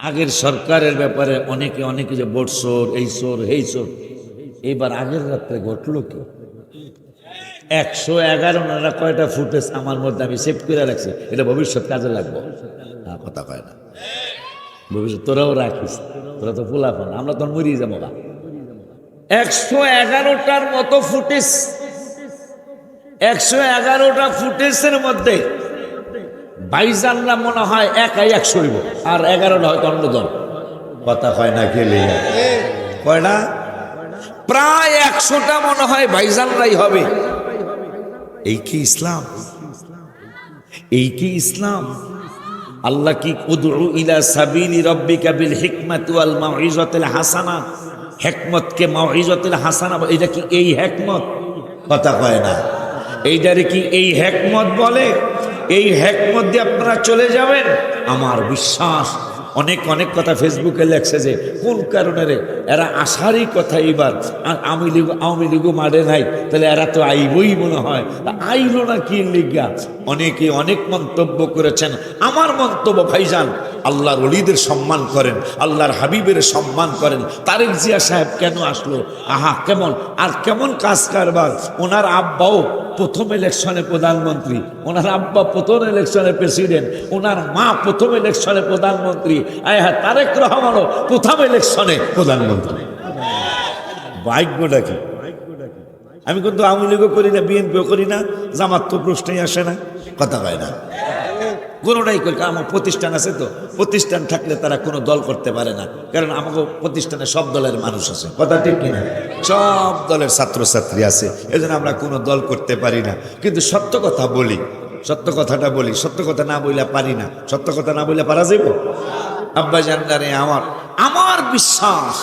আগের সরকারের ব্যাপারে অনেকে অনেকে যে ভোট চোর, এই চোর, এই চোর। এইবার আগের রাত্রে ঘটলো কি? 111 ওনারা কয়টা ফুটেজ আমার মধ্যে আমি সেভ করে রাখছি, এটা ভবিষ্যৎ কাজে লাগবো। কথা কয় না, ভবিষ্যৎ তোরাও রাখিস, তোরা তো ফুলাফান, আমরা তো মরিয়ে যাবো। 111টার মতো ফুটেজ, 111টা ফুটেজের মধ্যে ভাইজানরা মনে হয় একাই 100 হইব, আর 11টা হয়তো অন্য দল। কথা হয় না খেলে কয়টা? প্রায় 100টা মনে হয় ভাইজানরাই হবে। এই কি ইসলাম? এই কি ইসলাম? আল্লাহ কি উদউ ইলা সাবিলি রাব্বিকা বিল হিকমাতি ওয়াল মাউইজাতিল হাসানা, হিকমতকে মাউইজাতিল হাসানা, এটা কি এই হিকমত? কথা কয় না, এইটারে কি এই হিকমত বলে? এই হিকমত দিয়ে আপনারা চলে যাবেন? আমার বিশ্বাস অনেক অনেক কথা ফেসবুকে লেখছে যে কোন কারণে রে এরা আসারই কথা, এইবার আওয়ামী লীগও মারে নাই, তাহলে এরা তো আইবই মনে হয়, আইলো না কি লিগা? অনেকে অনেক মন্তব্য করেছেন। আমার মন্তব্য, ভাইজান আল্লাহর ওলিদের সম্মান করেন, আল্লাহর হাবিবের সম্মান করেন। তারেক জিয়া সাহেব কেন আসলো? আহা কেমন আর কেমন কাজ কারবার। ওনার আব্বাও প্রথম ইলেকশনে প্রধানমন্ত্রী, ওনার আব্বা প্রথম ইলেকশনে প্রেসিডেন্ট, ওনার মা প্রথম ইলেকশনে প্রধানমন্ত্রী, হ্যাঁ তারেক রহমানও প্রথম ইলেকশনে প্রধানমন্ত্রী। ভাগ্যটা কি? আমি কিন্তু আওয়ামী লীগও করি না, বিএনপিও করি না, জামাত তো প্রশ্নই আসে না। কথা হয় না, কোনোটাই করি। আমার প্রতিষ্ঠান আছে, তো প্রতিষ্ঠান থাকলে তারা কোনো দল করতে পারে না, কারণ আমাকে প্রতিষ্ঠানে সব দলের মানুষ আছে। কথা ঠিক কিনা? সব দলের ছাত্রছাত্রী আছে, এজন্য আমরা কোনো দল করতে পারি না। কিন্তু সত্য কথা বলি, সত্য কথাটা বলি, সত্য কথা না বইলে পারি না। সত্য কথা না বইলে পারা যাবে? আব্বা জানদারে আমার বিশ্বাস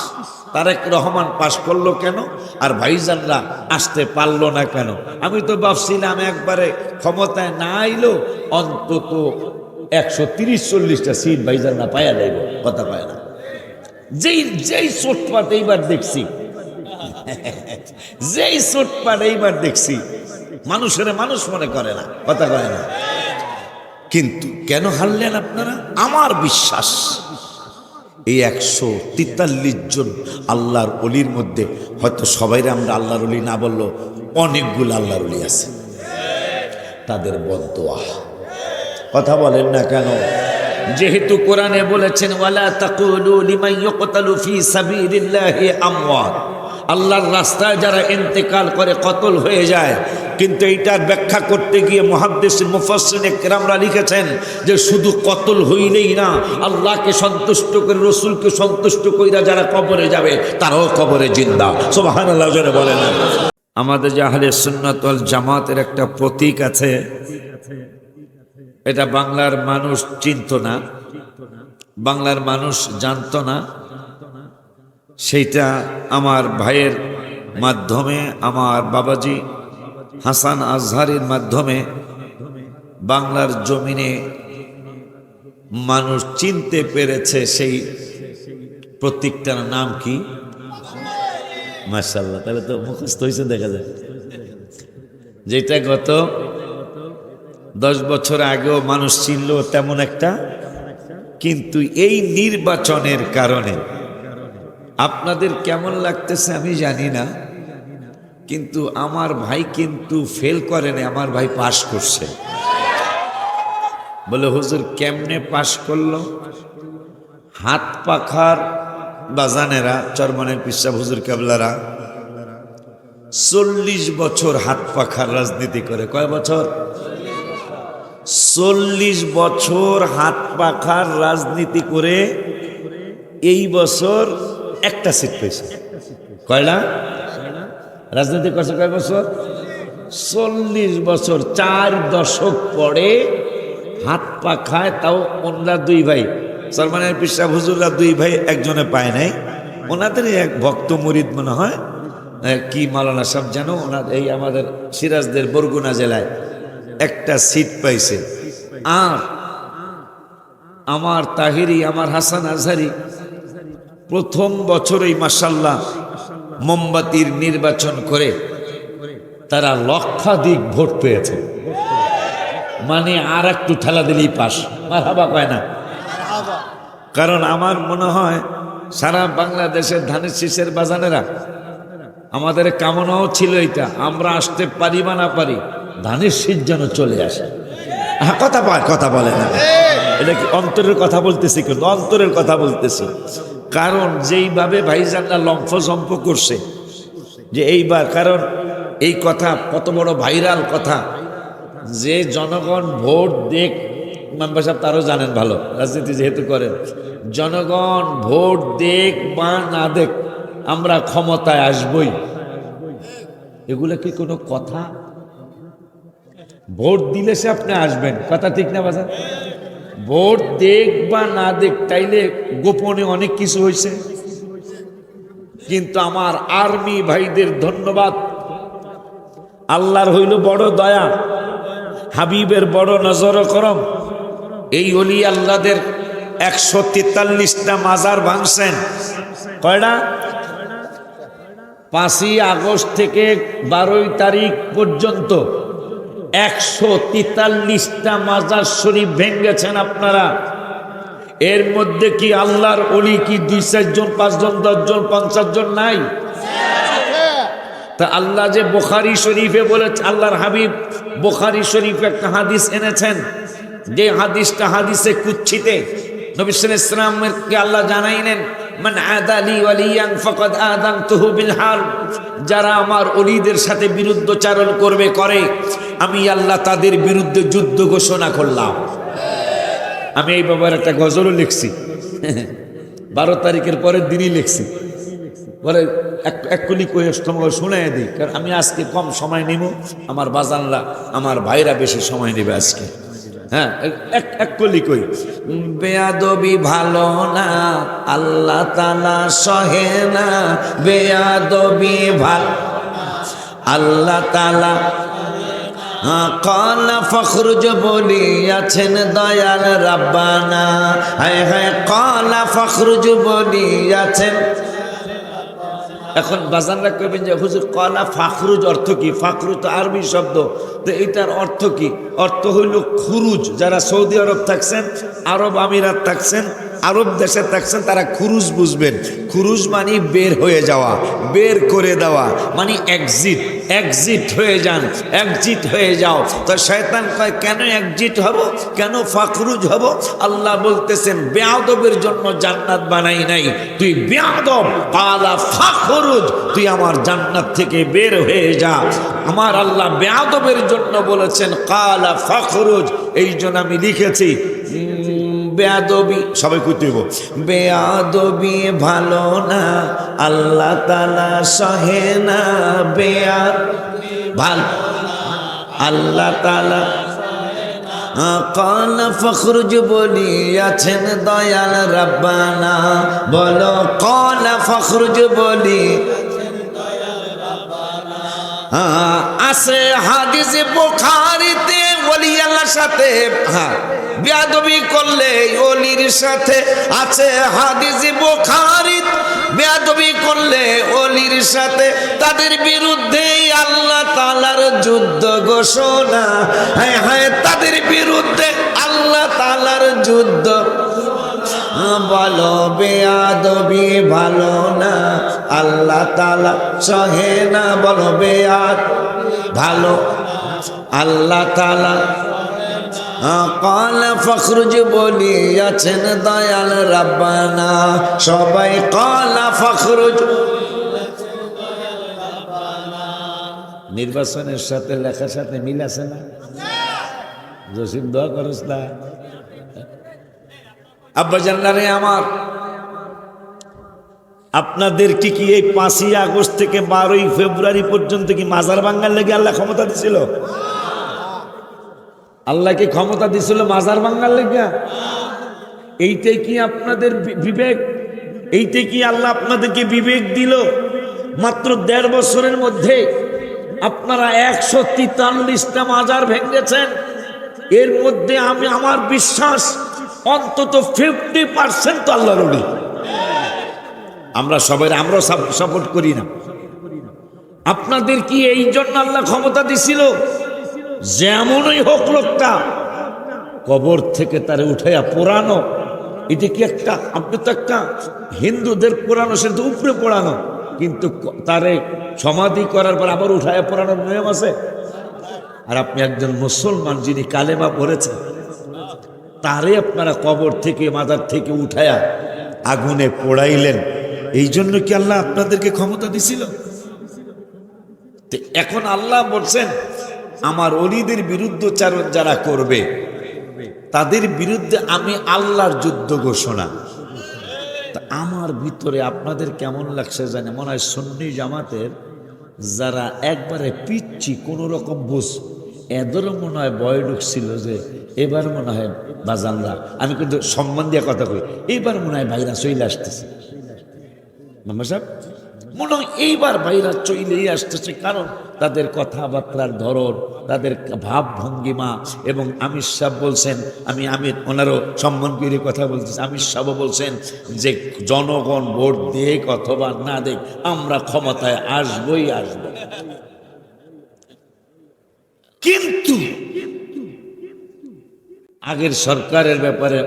তারেক রহমান পাশ করলো কেন আর ভাইজানরা আসতে পারলো না কেন? আমি তো ভাবছিলাম একবারে ক্ষমতায় না আইলো অন্তত 130-40টা সিট ভাইজানরা পায়া যাইব। কথা পায় না, যেই চোটপাট এইবার দেখছি, যেই চোটপাট এইবার দেখছি, মানুষের মানুষ মনে করে না। কথা কয় না। কিন্তু কেন হারলেন আপনারা? আমার বিশ্বাস এই 143 জন আল্লাহর অলির মধ্যে হয়তো সবাই আমরা আল্লাহর অলি না বললো, অনেকগুলো আল্লাহর অলি আছে, তাদের বদদোয়া। কথা বলেন না কেন? যেহেতু কোরআনে বলেছেন ওয়ালা তাকুলু লিমান ইউকতালু ফি সাবিলিল্লাহি আমওয়াত, আল্লাহর রাস্তায় যারা ইন্তেকাল করে কতল হয়ে যায়। কিন্তু এইটার ব্যাখ্যা করতে গিয়ে মুহাদ্দিস মুফাসসিরিন কেরামরা লিখেছেন যে শুধু কতল হইলেই না, আল্লাহকে সন্তুষ্ট করে রসুলকে সন্তুষ্ট কইরা যারা কবরে যাবে তারাও কবরে জিন্দা। সুবহানাল্লাহ জোরে বলেন। আমাদের যে আহলে সুন্নাত ওয়াল জামাতের একটা প্রতীক আছে, এটা বাংলার মানুষ চিনত না, বাংলার মানুষ জানত না। সেইটা আমার ভাইয়ের মাধ্যমে, আমার বাবাজি হাসান আজহারির মাধ্যমে বাংলার জমিনে মানুষ চিনতে পেরেছে। সেই প্রতীকটার নাম কি? মাশাআল্লাহ, তাহলে তো মুখস্থ হয়েছে দেখা যায়। যেটা গত 10 বছর আগেও মানুষ চিনল তেমন একটা, কিন্তু এই নির্বাচনের কারণে আপনাদের কেমন লাগতেছে আমি জানি না, কিন্তু আমার ভাই কিন্তু ফেল করেনি, আমার ভাই পাশ করছে। বলে হুজুর কেমনে পাশ করলো? হাত পাখার বাজানেরা, চরমনের পিসাব হুজুর কেবলারা 40 বছর হাত পাখার রাজনীতি করে। কয় বছর? 40 বছর হাত পাখার রাজনীতি করে এই বছর একটা সিট পেয়েছে। কয়টা রাজনীতি করছে? কয় বছর? 40 বছর, 4 দশক পরে হাত পাখায়। তাও ওনারা 2 ভাই, সলমানের পিসাব হুজুররা 2 ভাই, একজনে পায় নাই। ওনাদেরই এক ভক্ত মুরিদ মনে হয়, কি মাওলানা সাহেব যেন, ওনার এই আমাদের সিরাজদের বরগুনা জেলায় একটা সিট পাইছে। আর আমার তাহিরি, আমার হাসান আজহারি প্রথম বছরেই মাশাআল্লাহ মোমবাতির নির্বাচন করে তারা লক্ষাধিক ভোট পেয়েছে। মানে আর একটু ঠেলা দিলেই পাস। মারহাবা কয় না? কারণ আমার মনে হয় সারা বাংলাদেশের ধানের শীষের বাজানেরা আমাদের কামনাও ছিল এটা, আমরা আসতে পারি বা না পারি ধানের শীষ যেন চলে আসে। হ্যাঁ, কথা বলে না, এটা কি অন্তরের কথা বলতেছি? কিন্তু অন্তরের কথা বলতেছি। কারণ যেইভাবে ভাইজানরা লম্ফজম্প করছে যে এইবার, কারণ এই কথা কত বড় ভাইরাল কথা যে জনগণ ভোট দেখ, মেম্বার সাহেব তারও জানেন ভালো, রাজনীতি যেহেতু করেন, জনগণ ভোট দেখ বা না দেখ আমরা ক্ষমতায় আসবই, এগুলো কি কোনো কথা? ভোট দিলে সে আপনি আসবেন, কথা ঠিক না বাজার? ভোট দেখ বা না দেখ, তাইলে গোপনে অনেক কিছু হয়েছে। কিন্তু আমার আর্মি ভাইদের ধন্যবাদ, আল্লাহর হইল বড় দয়া, হাবিবের বড় নজর করম, এই অলি আল্লাহদের 143টা মাজার ভাঙছেন। কয়টা? 5ই আগস্ট থেকে 12ই তারিখ পর্যন্ত 143টা মাজার শরীফ ভেঙেছেন আপনারা। এর মধ্যে কি আল্লাহর অলি কি 2-4 জন, 5 জন, 10 জন, 50 জন নাই? তা আল্লাহ যে বুখারী শরীফে বলেছে, আল্লাহর হাবিব বুখারী শরীফে একটা হাদিস এনেছেন, যে হাদিসটা হাদিসে কুচ্ছিতে নবী সাল্লাল্লাহু আলাইহি ওয়াসাল্লামকে আল্লাহ জানাইলেন, মান আদালি ওয়ালিয়ান ফাকাদ আযানতুহু বিল হারব, যারা আমার ওলিদের সাথে বিরুদ্ধচারণ করে আমি আল্লাহ তাদের বিরুদ্ধে যুদ্ধ ঘোষণা করলাম। আমি এই বাবার একটা গজলও লিখছি, 12 তারিখের পরের দিনই লিখছি, বলে এক কলি শোনাই দিই, কারণ আমি আজকে কম সময় নিব, আমার বাজানরা আমার ভাইরা বেশি সময় নেবে আজকে। হ্যাঁ, এক কলি কই, বেয়াদবি ভালো না আল্লাহ তাআলা সহে না, বেয়াদবি ভালো আল্লাহ তাআলা কালা ফখরুজ বলিয়াছেন দয়াল রাব্বানা, হায় হায় কালা ফখরুজ বলিয়াছেন। এখন বাজানরা কইবেন যে হুজুর কালা ফাখরুজ অর্থ কি? ফাখরুজ তো আরবি শব্দ, তো এটার অর্থ কি? অর্থ হইল খুরুজ। যারা সৌদি আরব থাকছেন, আরব আমিরাত থাকছেন, আরব দেশে থাকছেন, তারা খুরুজ বুঝবেন। খুরুজ মানে বের হয়ে যাওয়া, বের করে দেওয়া, মানে এক্সিট হয়ে যান, এক্সিট হয়ে যাও। তো শয়তান কয় কেন এক্সিট হব, কেন ফাখরুজ হব? আল্লাহ বলতেছেন বেয়াদবের জন্য জান্নাত বানাই নাই, তুই বেয়াদব, কালা ফাখরুজ, তুই আমার জান্নাত থেকে বের হয়ে যা। আমার আল্লাহ বেয়াদবের জন্য বলেছেন কালা ফাখরুজ, এই জন্য আমি লিখেছি বেয়াদবি, সবাই কইতেইব বেয়াদবি ভালো না আল্লাহ তাআলা সহে না, বেয়াদ ভালো আল্লাহ তাআলা কালা ফখরুজ বলিয়াছেন দয়াল রাব্বানা, বলো কালা ফখরুজ বলি আছে হাদিস বুখারীতে, ওলি আল্লাহর সাথে বেয়াদবি করলে ওলির সাথে আছে হাদিস বুখারীত, বেয়াদবি করলে ওলির সাথে তাদের বিরুদ্ধে আল্লাহ তাআলার যুদ্ধ ঘোষণা, হায় হায় তাদের বিরুদ্ধে আল্লাহ তাআলার যুদ্ধ। বলো বেয়াদবি ভালো না আল্লাহ তাআলা সহে না, বলো বেয়াদ ভালো আল্লাহ তাআলা কালা ফখরুজ বলিয়াছেন দয়াল রাব্বানা, সবাই কালা ফখরুজ। নির্বাচনের সাথে লেখার সাথে মিল আছে না? জসিম দোয়া করস না? আব্বা জানলারে আমার, আপনাদের কি এই 5ই আগস্ট থেকে 12ই ফেব্রুয়ারি পর্যন্ত কি মাজার ভাঙার লেগে আল্লাহ ক্ষমতা দিছিল? আল্লাহ কি ক্ষমতা দিছিল মাজার ভাঙার লেগে? এইটাই কি আপনাদের বিবেক? এইটাই কি আল্লাহ আপনাদেরকে বিবেক দিল? মাত্র 1.5 বছরের মধ্যে আপনারা 143টা মাজার ভেঙেছেন। এর মধ্যে আমার বিশ্বাস অন্তত 50% তো আল্লাহর ওলি। আমরা সাপোর্ট করি না। আপনাদের কি এই জন্য আল্লাহ ক্ষমতা দিছিল? যেমনই হোক লোকটা কবর থেকে তারে উঠাইয়া পোড়ানো, এটা কি একটা, আপনি তো একটা হিন্দুদের পুরানো সে তো উপরে পড়ানো, কিন্তু তারে সমাধি করার পর আবার উঠায় পড়ানোর নিয়ম আছে। আর আপনি একজন মুসলমান যিনি কালেমা পড়েছেন, তারে আপনারা কবর থেকে মাজার থেকে উঠায়া আগুনে পোড়াইলেন। এই জন্য কি আল্লাহ আপনাদেরকে ক্ষমতা দিছিল? এখন আল্লাহ বলছেন আমার ওলিদের বিরুদ্ধচারণ যারা করবে তাদের বিরুদ্ধে আমি আল্লাহর যুদ্ধ ঘোষণা। তা আমার ভিতরে আপনাদের কেমন লাগছে জানে, মনে হয় সুন্নি জামাতের যারা একবারে পিচ্ছি কোন রকম বুঝ, এদেরও মনে হয় ভয় ঢুকছিল যে এবার মনে হয় বাজানরা, আমি কিন্তু সম্মান দিয়ে কথা কই, এইবার মনে হয় ভাইরা চলে আসতেছে। মামা সাহেব মনে হয় এইবার ভাইরা চলেই আসতেছে, কারণ তাদের কথাবার্তার ধরন, তাদের ভাব ভঙ্গিমা। এবং আমির সাহেব বলছেন, আমি ওনারও সম্মান করে কথা বলতেছি, আমির সাহেব বলছেন যে জনগণ ভোট দেখ অথবা না দেখ আমরা ক্ষমতায় আসবই আসবো। কিন্তু আগের সরকারের ব্যাপারে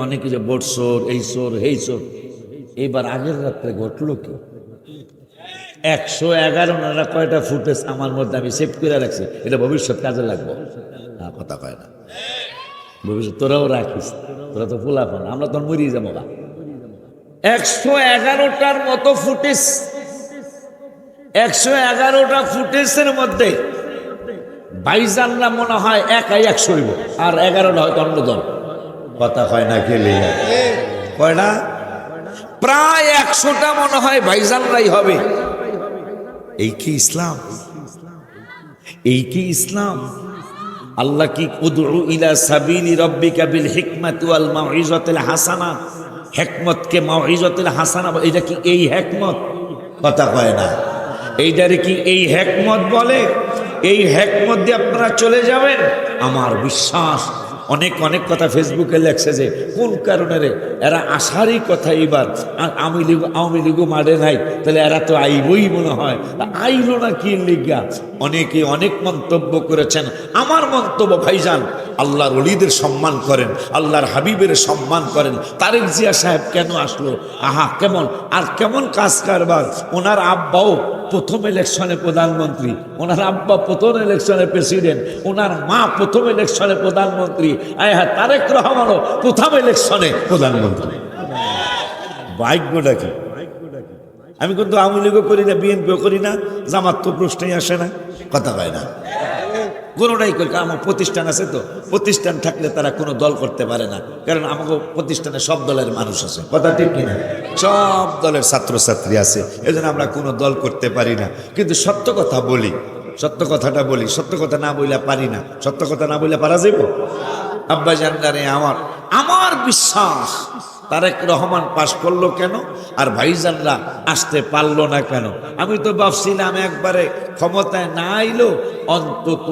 অনেকে যে ভোট চোর, এই চোর, এই চোর, এবার আগের রাত্রে ঘটলো কি? 111 ওনারা কয়টা ফুটেজ আমার মধ্যে আমি সেভ করে রাখছি, এটা ভবিষ্যৎ কাজে লাগবো। কথা কয় না, ভবিষ্যৎ তোরাও রাখিস, তোরা তো ফুলাফান, আমরা তো মরিয়ে যাবো। 111টার মতো ফুটেজ, 111টা ফুটেজের মধ্যে ভাইজানরা মনে হয় একাই 100 হইব, আর 11টা হয়তো অন্য দল। কথা কয় না, খেলে কয়টা, প্রায় 100টা মনে হয় ভাইজানরাই হবে। এই কি ইসলাম? এই কি ইসলাম? আল্লাহ কি উদউ ইলা সাবিলি রাব্বিকা বিল হিকমাতি ওয়াল মাউইজাতিল হাসানা, হিকমতকে মাউইজাতিল হাসানা, এটা কি এই হিকমত? কথা কয় না, এইটারে কি এই হিকমত বলে? এই হিকমত দিয়ে আপনারা চলে যাবেন? আমার বিশ্বাস অনেক কথা ফেসবুকে লেখছে যে কোন কারণে রে এরা আসারই কথা, এবার আওয়ামী লীগও মারে নাই, তাহলে এরা তো আইবই মনে হয়, আইলো না কি লিগা? অনেকে অনেক মন্তব্য করেছেন। আমার মন্তব্য ভাইজান, আল্লাহর ওলিদের সম্মান করেন, আল্লাহর হাবিবের সম্মান করেন। তারেক জিয়া সাহেব কেন আসলো? আহা কেমন আর কেমন কাজ কারবার। ওনার আব্বাও প্রথম ইলেকশনে প্রধানমন্ত্রী, ওনার আব্বা প্রথম ইলেকশনে প্রেসিডেন্ট, ওনার মা প্রথম ইলেকশনে প্রধানমন্ত্রী, হ্যাঁ তারেক রহমানও প্রথম ইলেকশনে প্রধানমন্ত্রী। ভাগ্যটা কি? আমি কিন্তু আওয়ামী লীগও করি না, বিএনপিও করি না, জামাত তো প্রশ্নই আসে না। কথা কয় না, কোনোটাই করি। আমার প্রতিষ্ঠান আছে, তো প্রতিষ্ঠান থাকলে তারা কোনো দল করতে পারে না, কারণ আমাকে প্রতিষ্ঠানে সব দলের মানুষ আছে। কথা ঠিক কিনা? সব দলের ছাত্রছাত্রী আছে, এজন্য আমরা কোনো দল করতে পারি না। কিন্তু সত্য কথা বলি, সত্য কথাটা বলি, সত্য কথা না বইলে পারি না। সত্য কথা না বইলে পারা যাইব? আব্বা জানদারে আমার বিশ্বাস তারেক রহমান পাশ করলো কেন আর ভাইজানরা আসতে পারলো না কেন? আমি তো ভাবছিলাম একবারে ক্ষমতায় না আইলো অন্তত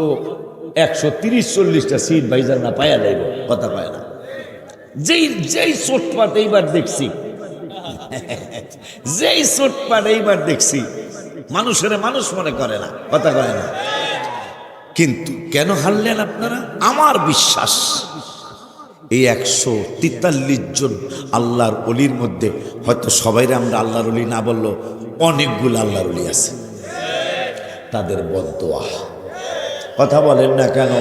130-40টা সিট ভাইজানরা পায়া যাইব। কথা পায় না, যেই চোটপাট এইবার দেখছি, যেই চোটপাট এইবার দেখছি, মানুষের মানুষ মনে করে না। কথা কয় না। কিন্তু কেন হারলেন আপনারা? আমার বিশ্বাস এই 143 জন আল্লাহর অলির মধ্যে হয়তো সবাইরে আমরা আল্লাহর অলি না বললো, অনেকগুলো আল্লাহর অলি আছে, তাদের বদদোয়া। কথা বলেন না কেন?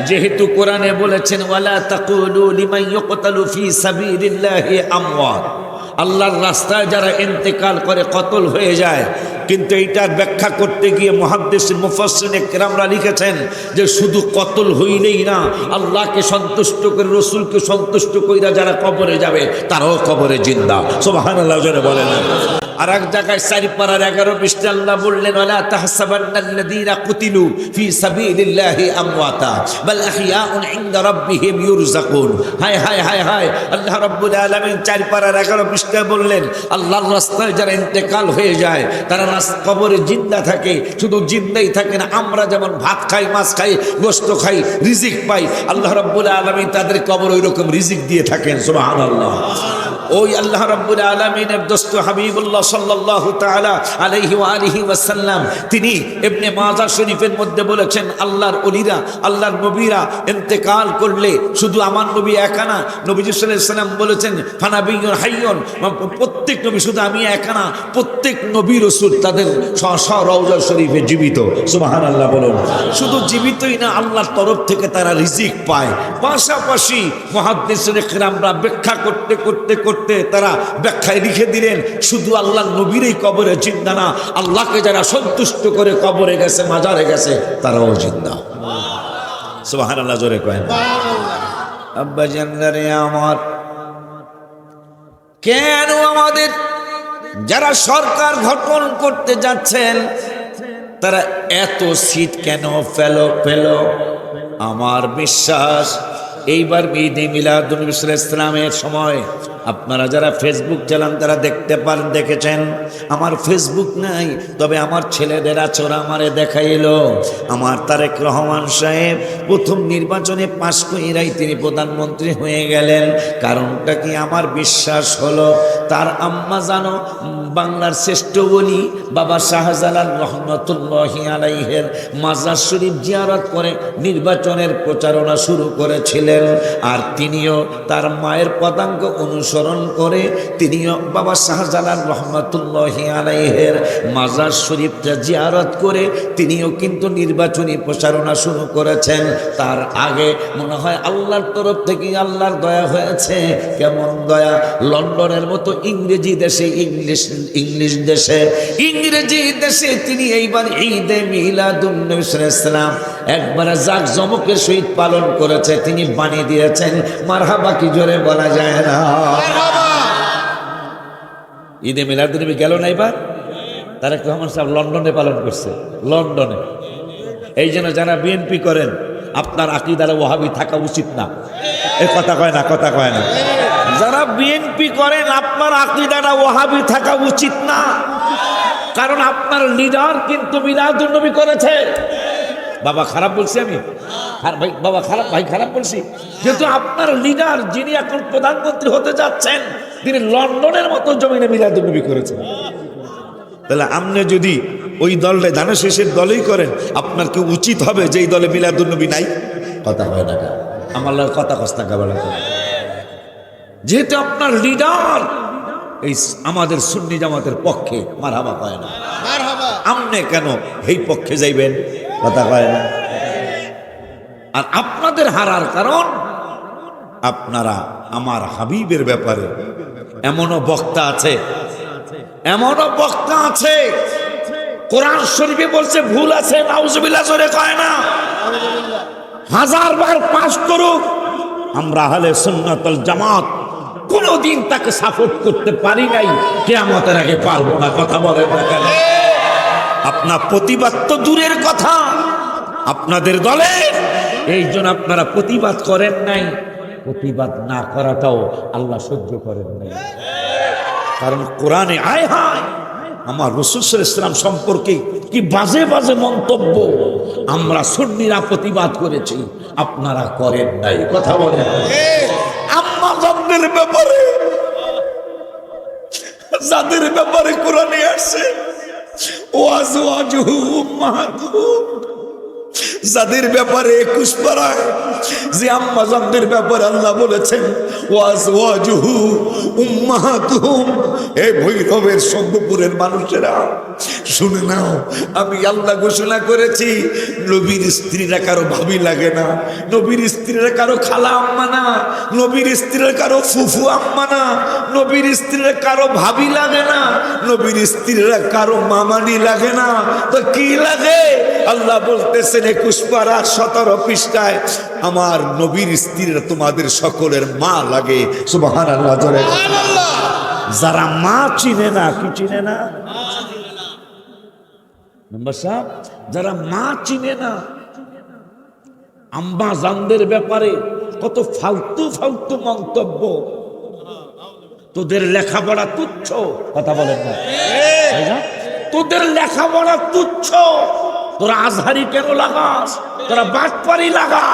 যেহেতু কোরআনে বলেছেন ওয়ালা তাকুলু লিমান ইউকতালু ফি সাবিলিল্লাহি আমওয়াত, আল্লাহর রাস্তায় যারা ইন্তেকাল করে কতল হয়ে যায়। কিন্তু এইটার ব্যাখ্যা করতে গিয়ে মুহাদ্দিস মুফাসসিরিনে কেরামরা লিখেছেন যে শুধু কতল হইলেই না, আল্লাহকে সন্তুষ্ট করে রাসূলকে সন্তুষ্ট কইরা যারা কবরে যাবে তারাও কবরে জিন্দা। সুবহানাল্লাহ জোরে বলেন। আর এক জায়গায় 4 পারার 11 পৃষ্ঠা আল্লাহ বললেন ওয়ালা তাহসাবান্নাল্লাযীনা কুতিলু ফি সাবিলিল্লাহি আমওয়াতা বাল আহইয়াউন ইনদা রাব্বিহিম ইউরযাকুন। হায় হায় হায় হায়, আল্লাহ রাব্বুল আলামিন 4 পারার 11 পৃষ্ঠায় বললেন আল্লাহর রাস্তায় যারা ইন্তেকাল হয়ে যায় তারা কবরে জিন্দা থাকে। শুধু জিন্দাই থাকে না, আমরা যেমন ভাত খাই, মাছ খাই, গোশত খাই, রিজিক পাই, আল্লাহ রাব্বুল আলামিন তাদের কবর ওই রকম রিজিক দিয়ে থাকেন। সুবহানাল্লাহ। ওই আল্লাহ রাব্বুল আলামিনের দোস্ত হাবিবুল্লাহ সাল্লাল্লাহু তাআলা আলাইহি ওয়া আলিহি ওয়াসাল্লাম তিনি ইবনে মাজাহ শরীফের মধ্যে বলেছেন, আল্লাহর ওলিরা, আল্লাহর নবীরা ইন্তেকাল করলে শুধু আমার নবী একা না, নবীজি সাল্লাল্লাহু আলাইহি ওয়াসাল্লাম বলেছেন ফানাবিয়্যুন হাইয়্যুন, প্রত্যেক নবী, শুধু আমি একা না, প্রত্যেক নবী রাসূল তাদের রওজা শরীফে জীবিত। সুবহানাল্লাহ বলুন। শুধু জীবিতই না, আল্লাহর তরফ থেকে তারা রিজিক পায়। পাশাপাশি মুহাদ্দিসিনে কিরামরা ব্যাখ্যা করতে করতে করতে তারা ব্যাখ্যায় লিখে দিলেন, শুধু আল্লাহর নবীরই কবরে জিন্দা না, আল্লাহকে যারা সন্তুষ্ট করে কবরে গেছে, মাজারে গেছে, তারাও জিন্দা। সুবহানাল্লাহ জোরে কয় না? আব্বা জানদারে আমার, কেন আমাদের যারা সরকার গঠন করতে যাচ্ছেন তারা এত সিট কেন পেল? আমার বিশ্বাস এইবার ঈদে মিলাদুন নবী সাল্লাল্লাহু আলাইহি ওয়াসাল্লামের সময় আপনারা যারা ফেসবুক চালান তারা দেখেছেন। আমার ফেসবুক নাই, তবে আমার ছেলেদের আচরা আমারে দেখাইলো। আমার তারেক রহমান সাহেব প্রথম নির্বাচনে পাশ কইরাই তিনি প্রধানমন্ত্রী হয়ে গেলেন। কারণটা কি? আমার বিশ্বাস হলো তার আম্মা জানো বাংলার শ্রেষ্ঠ ওলি বাবা শাহজালাল রহমাতুল্লাহি আলাইহির মাজার শরীফ জিয়ারত করে নির্বাচনের প্রচারণা শুরু করেছিলেন। আর তিনিও তার মায়ের পদাঙ্ক অনুসরণ করে তিনিও বাবা শাহজালাল রহমাতুল্লাহি আলাইহির মাজার শরীফটা জিয়ারত করে তিনিও কিন্তু নির্বাচনী প্রচারণা শুরু করেছেন। তার আগে মনে হয় আল্লাহর তরফ থেকে আল্লাহর দয়া হয়েছে। কেমন দয়া? লন্ডনের মতো ইংরেজি দেশে, ইংরেজি দেশে তিনি এইবার ঈদে মিলাদুন নবী সাল্লাল্লাহু আলাইহি ওয়াসাল্লাম একবারে জাঁকজমকের সহিত পালন করেছে। তিনি বানিয়ে দিয়েছেন। মারহাবা কি জোরে বলা যায় না? ঈদে মিলাদুন নবী গেল না এবার? তারেক রহমান সাহেব লন্ডনে পালন করছে, লন্ডনে। এই জন্য যারা বিএনপি করেন আপনার আকীদারে ওয়াহাবি থাকা উচিত না। এই কথা কয় না, কথা কয় না। যারা বিএনপি করেন আপনার আকীদাটা ওয়াহাবি থাকা উচিত না, কারণ আপনার লিডার কিন্তু মিলাদুন নবী করেছে। বাবা খারাপ বলছি আমি? ভাই বাবা খারাপ, ভাই খারাপ বলছি? যেহেতু আপনার লিডার যিনি এখন প্রধানমন্ত্রী হতে যাচ্ছেন তিনি লন্ডনের মতো জমিনে মিলাদুন নবী করেছেন, তাহলে আপনি যদি ওই দলটা ধানের শেষের দলেই করেন আপনার কি উচিত হবে যে এই দলে মিলাদুন নবী নাই? কথা হয় না, আমার কথা কস্তা কাবালা করে। যেহেতু আপনার লিডার এই আমাদের সুন্নি জামাতের পক্ষে, মারহাবা কয় না, আপনি কেন এই পক্ষে যাইবেন? কথা কয় না। আর আপনাদের হারার কারণ আপনারা আমার হাবিবের ব্যাপারে এমনও বক্তা আছে, কোরআন শরীফে বলছে ভুল আছে, নাউজুবিল্লাহ জোরে কয় না। 1000 বার পাশ করুক, আমরা আহলে সুন্নাত ওয়াল জামাত কোনদিন তাকে সাপোর্ট করতে পারি নাই, কিয়ামতের আগে পারবো না। কথা বলেন না কেন? আপনার প্রতিবাদ তো দূরের কথা, আপনাদের দলে এই জন্য আপনারা প্রতিবাদ করেন নাই। প্রতিবাদ না করাটাও আল্লাহ সহ্য করেন নাই, কারণ কোরআনে আয় হায় আমার রাসূল সাল্লাল্লাহু আলাইহি ওয়াসাল্লাম সম্পর্কে কি বাজে বাজে মন্তব্য আমরা সুন্নিরা প্রতিবাদ করেছি, আপনারা করেন নাই। কথা বলেন। আম্মা জানদের ব্যাপারে, যাদের ব্যাপারে কোরআনে আসছে ওয়াজওয়াজুহু উম্মাহাতুহুম, যাদের ব্যাপারে 21 পারায় যে আম্মা জানদের ব্যাপারে আল্লাহ বলেছেন ওয়াজওয়াজুহু উম্মাহাতুহুম। এই ভৈরবের সঙ্গপুরের মানুষেরা শুনে নাও, আমি আল্লাহ ঘোষণা করেছি নবীর স্ত্রীরা কারো ভাবি লাগে না, নবীর স্ত্রীরা কারো খালা আম্মা না, নবীর স্ত্রীরা কারো ফুফু আম্মা না, নবীর স্ত্রীরা কারো ভাবি লাগে না, নবীর স্ত্রীরা কারো মামানি লাগে না। তো কি লাগে? আল্লাহ বলতেছেন 21 পারা 17 পৃষ্ঠায় আমার নবীর স্ত্রীরা তোমাদের সকলের মা লাগে। সুবহানাল্লাহ জোরে। যারা মা চিনে না, কি চিনে না? মেম্বার সাহেব, যারা মা চিনে না, আম্মা জানদের ব্যাপারে কত ফালতু ফালতু মন্তব্য। তোদের লেখাপড়া তুচ্ছ, কথা বলেন না, তোদের লেখাপড়া তুচ্ছ, তোরা আজহারি কেন লাগাস? তোরা বাটপারি লাগা।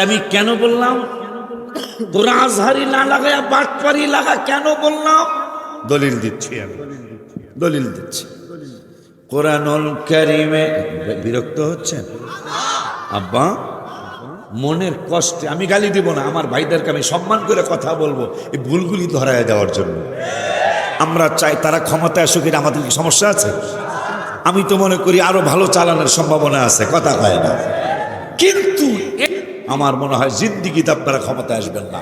আমি কেন বললাম তোরা আজহারি না লাগায়া বাটপারি লাগা কেন বললাম? দলিল দিচ্ছি আমি, দলিল দিচ্ছি। কোরআনুল কারীমে বিরক্ত হচ্ছেন আব্বা? মনের কষ্টে আমি গালি দিব না, আমার ভাইদেরকে আমি সম্মান করে কথা বলবো এই ভুলগুলি ধরায় দেওয়ার জন্য। আমরা চাই তারা ক্ষমতায় আসুক, এটা আমাদের কি সমস্যা আছে? আমি তো মনে করি আরো ভালো চালানোর সম্ভাবনা আছে, কথা কয় না। কিন্তু আমার মনে হয় জিন্দিগিতে আপনারা ক্ষমতায় আসবেন না,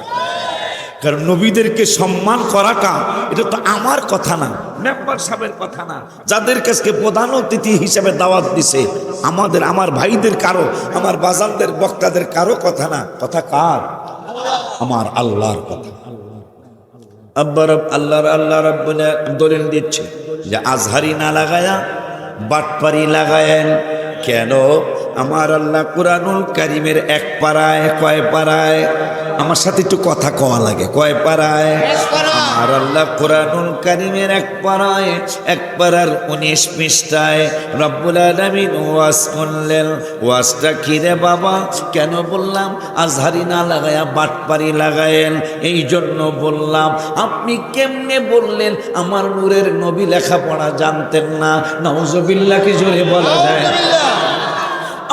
কারণ নবীদেরকে সম্মান করাটা এটা তো আমার কথা না, মেম্বার সাহেবের কথা না, যাদের কাছে প্রধান অতিথি হিসেবে দাওয়াত দিছে আমার ভাইদের কারো, আমার বাজারদের বক্তাদের কারো কথা না, কথা কার? আমার আল্লাহর কথা। আল্লাহ রাব্বুল দলিল দিচ্ছে যে আজহারি না লাগায়া বাটপারি লাগায়েন কেন? আমার আল্লাহ কুরআনুল কারীমের এক পারায়, কয় পারায়? আমার সাথে একটু কথা কওয়া লাগে, কয় পারায়? আমার আল্লাহ কুরআনুল কারীমের এক পারার 19 পৃষ্ঠায় রব্বুল আলামিন ওয়াজ করলেন। ওয়াজটা কি রে বাবা? কেন বললাম আজহারি না লাগায়া বাটপারি লাগায়েন? এই জন্য বললাম। আপনি কেমনে বললেন? আমার নূরের নবী লেখাপড়া জানতেন না? নাউজুবিল্লাহ কি জোরে বলা যায়?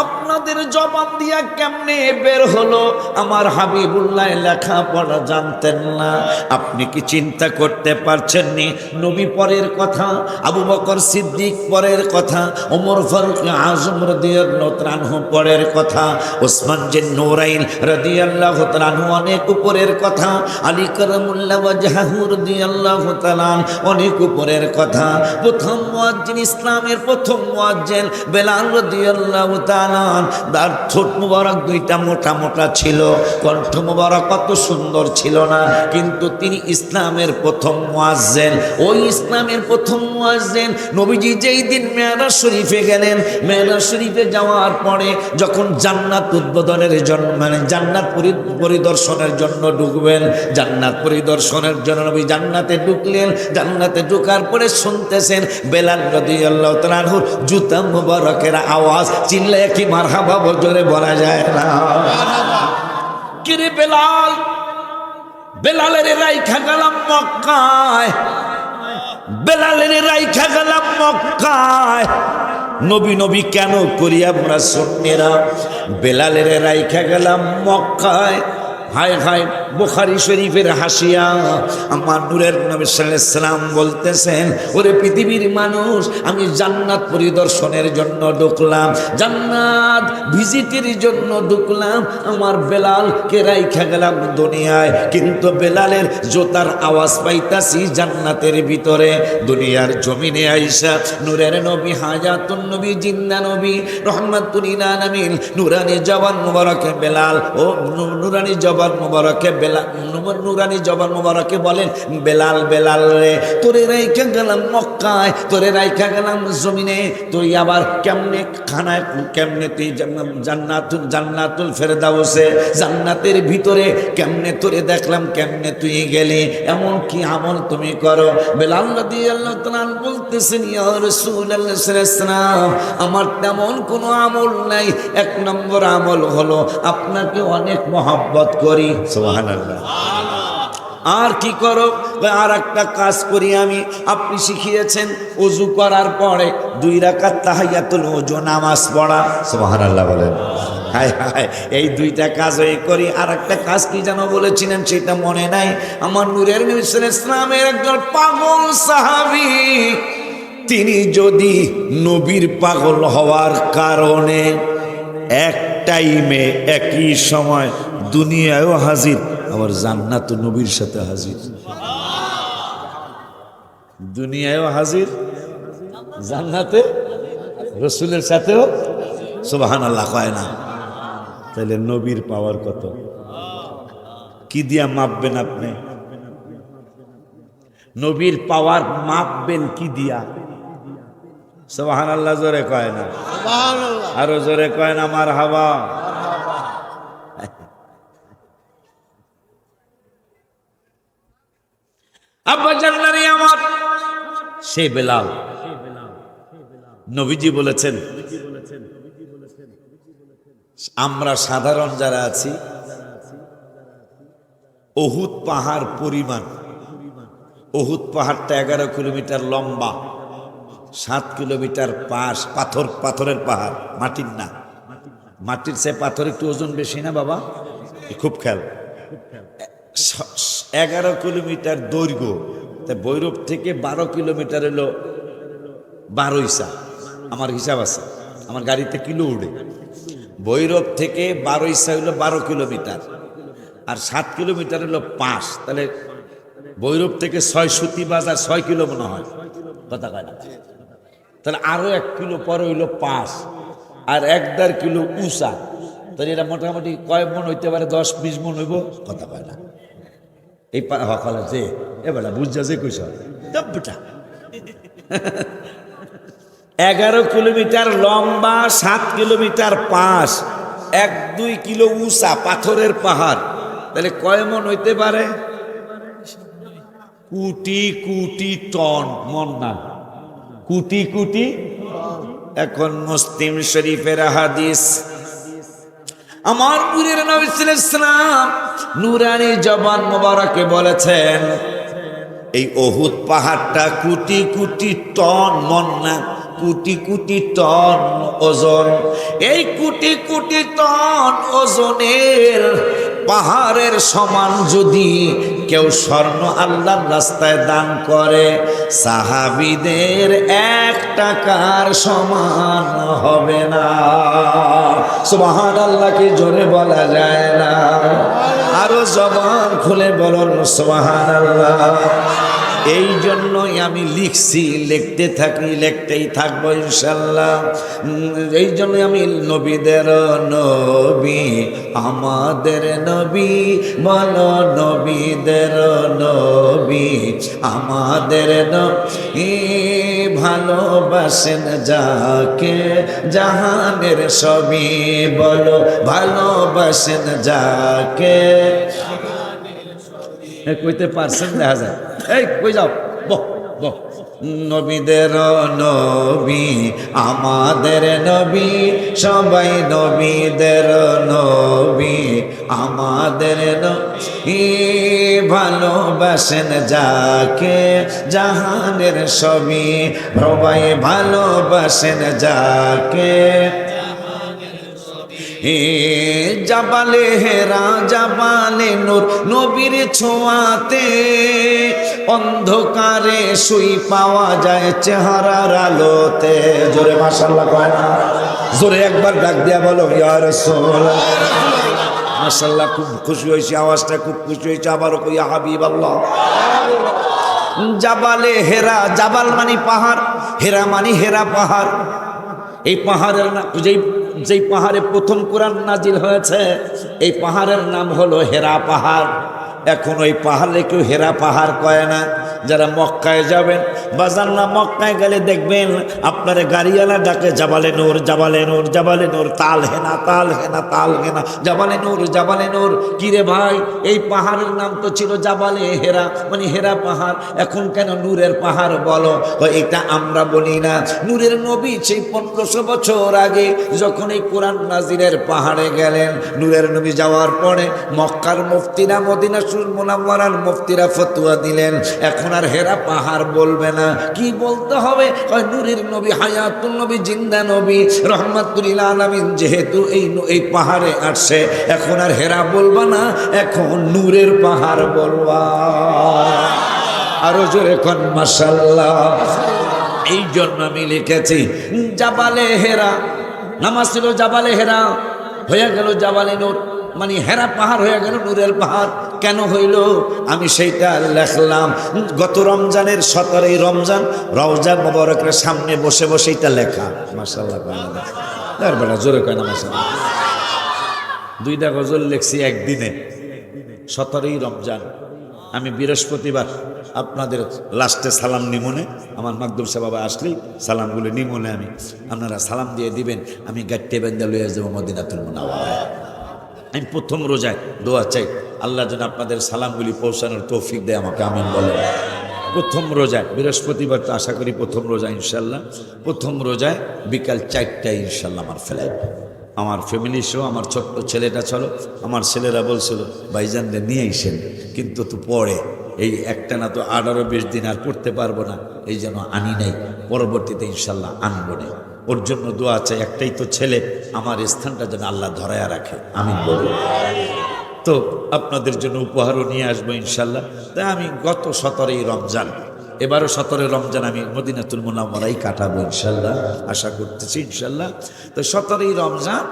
আপনাদের জবান দিয়া কেমনে বের হলো আমার হাবিবুল্লাহ লেখাপড়া জানতেন না? আপনি কি চিন্তা করতে পারছেন নি? নবী পরের কথা, আবু বকর সিদ্দিক পরের কথা, ওমর ফারুক আজম রাদিয়াল্লাহু তাআলা আনহু পরের কথা, ওসমান জিন নূরাইন রাদিয়াল্লাহু তাআলা আনহু অনেক উপরের কথা, আলী কারামুল্লাহ ওয়াজহাহু রাদিয়াল্লাহু তাআলা অনেক উপরের কথা। প্রথম মুয়াজ্জিন, ইসলামের প্রথম মুয়াজ্জিন বেলাল রাদিয়াল্লাহু তাআলা, তার ঠোঁট মুবারক দুইটা মোটা মোটা ছিল, কণ্ঠ মুবারক কত সুন্দর ছিল না, কিন্তু তিনি ইসলামের প্রথম মুয়াজ্জিন। ওই ইসলামের প্রথম মুয়াজ্জিন নবীজি যেই দিন মেরাজ শরীফে গেলেন, মেরাজ শরীফে যাওয়ার পরে যখন জান্নাত উদ্বোধনের জন্য, মানে জান্নাত পরিদর্শনের জন্য ঢুকবেন, জান্নাত পরিদর্শনের জন্য নবী জান্নাতে ঢুকলেন। জান্নাতে ঢুকার পরে শুনতেছেন বেলাল রাদিয়াল্লাহু তাআলা আনহুর জুতা মুবারকের আওয়াজ, চিল্লায় কি মারহাবা জোরে বলা যায় না? কিরে বেলাল, বেলালের রাইখা গেলাম মক্কায়, বেলালের রাইখা গেলাম মক্কায়। নবী নবী কেন করি আমরা সুন্নিরা? বেলালের রাইখা গেলাম মক্কায়। হায় হায়, বুখারী শরীফের হাসিয়া আমার নূরের নবী সাল্লাল্লাহু আলাইহি সাল্লাম বলতেছেন, ওরে পৃথিবীর মানুষ, আমি জান্নাত পরিদর্শনের জন্য ঢুকলাম, জান্নাত ভিজিটের জন্য ঢুকলাম, আমার বেলালকে রাইখা গেলাম দুনিয়ায়, কিন্তু বেলালের জোতার আওয়াজ পাইতাছি জান্নাতের ভিতরে। দুনিয়ার জমিনে আইসা নূরের নবী, হায়াতুন নবী, জিন্দা নবী, রহমাতুল লিল আলামিন, নূরানি জবান মুবারকে বেলাল, ও নূরানি জবান মুবারকে বেলাল, নূরানি জবান মুবারকে বলেন, বেলাল বেলাল রে, তোরে রাইখা গেলাম মক্কায়, তোরে রাইখা গেলাম জমিনে, তুই আবার কেমনে খানায়, কেমনে তুই জান্নাতুল ফেরদাউসে, জান্নাতের ভিতরে কেমনে তোরে দেখলাম, কেমনে তুই গেলি, এমন কি আমল তুমি করো? বেলাল রাদিয়াল্লাহু তাআলা বলতেছেন, ইয়া রাসূলুল্লাহ সাল্লাল্লাহু আলাইহি ওয়াসাল্লাম, আমার তেমন কোনো আমল নাই, এক নম্বর আমল হলো আপনাকে অনেক মহব্বত করি। সুবহানাল্লাহ। আর কি করো? আর একটা কাজ করি আমি, আপনি শিখিয়েছেন ওযু করার পরে 2 রাকাত তাহিয়াতুল ওযু নামাজ পড়া। সুবহানাল্লাহ বলেন। হায় হায়, এই 2টা কাজ ওই করি। আর একটা কাজ কি যেন বলেছিলেন সেটা মনে নাই। আমার নূরের নবী সাল্লাল্লাহু আলাইহি ওয়াসাল্লামের একজন পাগল সাহাবী, তিনি যদি নবীর পাগল হওয়ার কারণে এক টাইমে একই সময় দুনিয়ায়ও হাজির, আবার জান্নাত নবীর সাথে হাজির, দুনিয়ায়ও হাজির, জান্নাতে রাসূলের সাথেও, সুবহানাল্লাহ কয় না? তাহলে নবীর পাওয়ার কত? কি দিয়া মাপবেন আপনি? নবীর পাওয়ার মাপবেন কি দিয়া? সুবহানাল্লাহ জোরে কয় না? সুবহানাল্লাহ। আরো জোরে কয় না মারহাবা? আব্বা জান্নারি আমার, সে বেলাল, নবীজি বলেছেন আমরা সাধারণ যারা আছি, উহুদ পাহাড় পরিমাণ, উহুদ পাহাড়টা 11 কিলোমিটার লম্বা, 7 কিলোমিটার পাশ, পাথরের পাহাড়, মাটির না। মাটির চেয়ে পাথর একটু ওজন বেশি না বাবা? খুব খেয়াল। 11 কিলোমিটার দৈর্ঘ্য, তা ভৈরব থেকে 12 কিলোমিটার হলো 12 ইসা, আমার হিসাব আছে, আমার গাড়িতে কিলো উঠে। ভৈরব থেকে 12 ইসা হলো 12 কিলোমিটার, আর 7 কিলোমিটার হলো 5, তাহলে ভৈরব থেকে 6 সুতি বাজার 6 কিলো মনে হয়, কথা কয় না? তাহলে আরো 1 কিলো পরে হইলো 5, আর 1.5 কিলো উঁচা, তাহলে এটা মোটামুটি কয় মন হইতে পারে? 10-20 মন হইব, কথা কয় না? এই হকালে যে এবার বুঝা যে কইস 11 কিলোমিটার লম্বা, 7 কিলোমিটার পাশ, 1-2 কিলো উঁচা পাথরের পাহাড়, তাহলে কয় মন হইতে পারে? কোটি কোটি টন, মন না, কোটি কোটি। এখন মুসলিম শরীফের হাদিস, আমার নূরের নবী সাল্লাল্লাহু আলাইহি ওয়াসাল্লাম নূরানী জবান মোবারকে বলেছেন, এই উহুদ পাহাড়টা কোটি কোটি টন, মন না, কোটি কোটি টন ওজন। এই কোটি কোটি টন ওজনের পাহাড়ের সমান যদি কেউ স্বর্ণ আল্লাহর রাস্তায় দান করে, সাহাবীদের 1 টাকার সমান হবে না। সুবহানাল্লাহকে জোরে বলা যায় না? আরো জবান খুলে বলুন সুবহানাল্লাহ। এই জন্যই আমি লিখছি, লিখতে থাকি, লিখতেই থাকবো ইনশাল্লাহ। এই জন্যই আমি নবীদের নবী, আমাদের নবী, বলো নবীদের নবী, আমাদের নবী, ভালোবাসেন যাকে জাহানের সবই, বলো ভালোবাসেন যাকে। কইতে পারছেন? দেখা যায়। এই কই যাও, বহ বহ। নবীদের নবী, আমাদের নবী, সবাই নবীদের নবী, আমাদের নবী, ভালোবাসেন যাকে জাহানের সবই, সবাই ভালোবাসেন যাকে। জাবালে হেরা, জাবালে নূর, নবীর ছোঁয়াতে অন্ধকারে শুই পাওয়া যায় চেহারার আলোতে। জোরে মাশাআল্লাহ কয় না? জোরে একবার ডাক দিয়া বলো ইয়া রাসূলুল্লাহ। মাশাআল্লাহ, খুব খুশি হয়েছি, আওয়াজটা খুব খুশি হয়েছে। আবারও কই ইয়া হাবিবাল্লাহ। জাবালে হেরা, জাবাল মানে পাহাড়, হেরা মানে হেরা পাহাড়। এই পাহাড়ের নাম, যেই পাহাড়ে প্রথম কোরআন নাজিল হয়েছে, এই পাহাড়ের নাম হলো হেরা পাহাড়। এখন ওই পাহাড়ে কেউ হেরা পাহাড় কয় না। যারা মক্কায় যাবেন, বাজারনা মক্কায় গেলে দেখবেন আপনার গাড়িওয়ালা ডাকে জাবালে নূর, জাবালে নূর, জাবালে নূর, তাল হেনা, তাল হেনা, তাল হেনা, জাবালে নূর, জাবালে নূর। কিরে ভাই, এই পাহাড়ের নাম তো ছিল জাবালে হেরা, মানে হেরা পাহাড়, এখন কেন নূরের পাহাড় বলো? এটা আমরা বলি না। নূরের নবী সেই 1500 বছর আগে যখন এই কোরআন নাজিলের পাহাড়ে গেলেন, নূরের নবী যাওয়ার পরে মক্কার মুফতিরা, মদিনা মুনাওয়ারার মুফতিরা ফতোয়া দিলেন, এখন আর হেরা পাহাড় বলবে না। কি বলতে হবে? নূরের নবী, হায়াতুল নবী, জিন্দা নবী, রহমাতুল লিল আলামিন যেহেতু এই পাহাড়ে আসছে, এখন আর হেরা বলবা না, এখন নূরের পাহাড় বলবা। আরো জোরে কোন মাশাআল্লাহ। এই জন্য আমি লিখেছি জাবালে হেরা, নামাজ ছিল জাবালে হেরা, হয়ে গেল জাবালে নূর, মানে হেরা পাহাড় হয়ে গেল নূরের পাহাড়। কেন হইল আমি সেইটা লেখলাম। গত রমজানের 17ই রমজান রওজা মুবারকের সামনে বসে বসে এটা লেখা। মাশাআল্লাহ, তারপরে জোরে কয় না মাশাআল্লাহ। 2টা গজল লিখছি একদিনে, 17ই রমজান। আমি বৃহস্পতিবার আপনাদের লাস্টে সালাম নিমনে, আমার মাকদুম সাহেব বাবা আসলেই সালামগুলো নিমনে আমি আপনারা সালাম দিয়ে দিবেন। আমি গাট্টে বেন্দা লইয়া যাবো মদিনাতুল মুনাওয়ারায়। আমি প্রথম রোজায় দোয়া চাই, আল্লাহ যেন আপনাদের সালামগুলি পৌঁছানোর তৌফিক দেয় আমাকে, আমিন বলেন। প্রথম রোজায়, বৃহস্পতিবার তো আশা করি প্রথম রোজা ইনশাল্লাহ, প্রথম রোজায় বিকাল 4টায় ইনশাল্লাহ আমার ফ্লাইট। আমার ফ্যামিলি সহ আমার ছোট্ট ছেলেটা চলো, আমার ছেলেরা বলছিল ভাইজানরে নিয়ে আইসেন, কিন্তু তো পরে এই একটা না তো 18-20 দিন আর পড়তে পারবো না, এই জন্য আনি নাই, পরবর্তীতে ইনশাল্লাহ আনবো না। ওর জন্য দোয়া চাই, একটাই তো ছেলে, আমার স্থানটা যেন আল্লাহ ধরায়া রাখে, আমি বলবো। তো আপনাদের জন্য উপহারও নিয়ে আসবো ইনশাল্লাহ। তাই আমি গত 17ই রমজান, এবারও 17 রমজান আমি মদিনাতুল মুনাওয়ারায় কাটাবো ইনশাল্লাহ, আশা করতেছি ইনশাল্লাহ। তো 17ই রমজান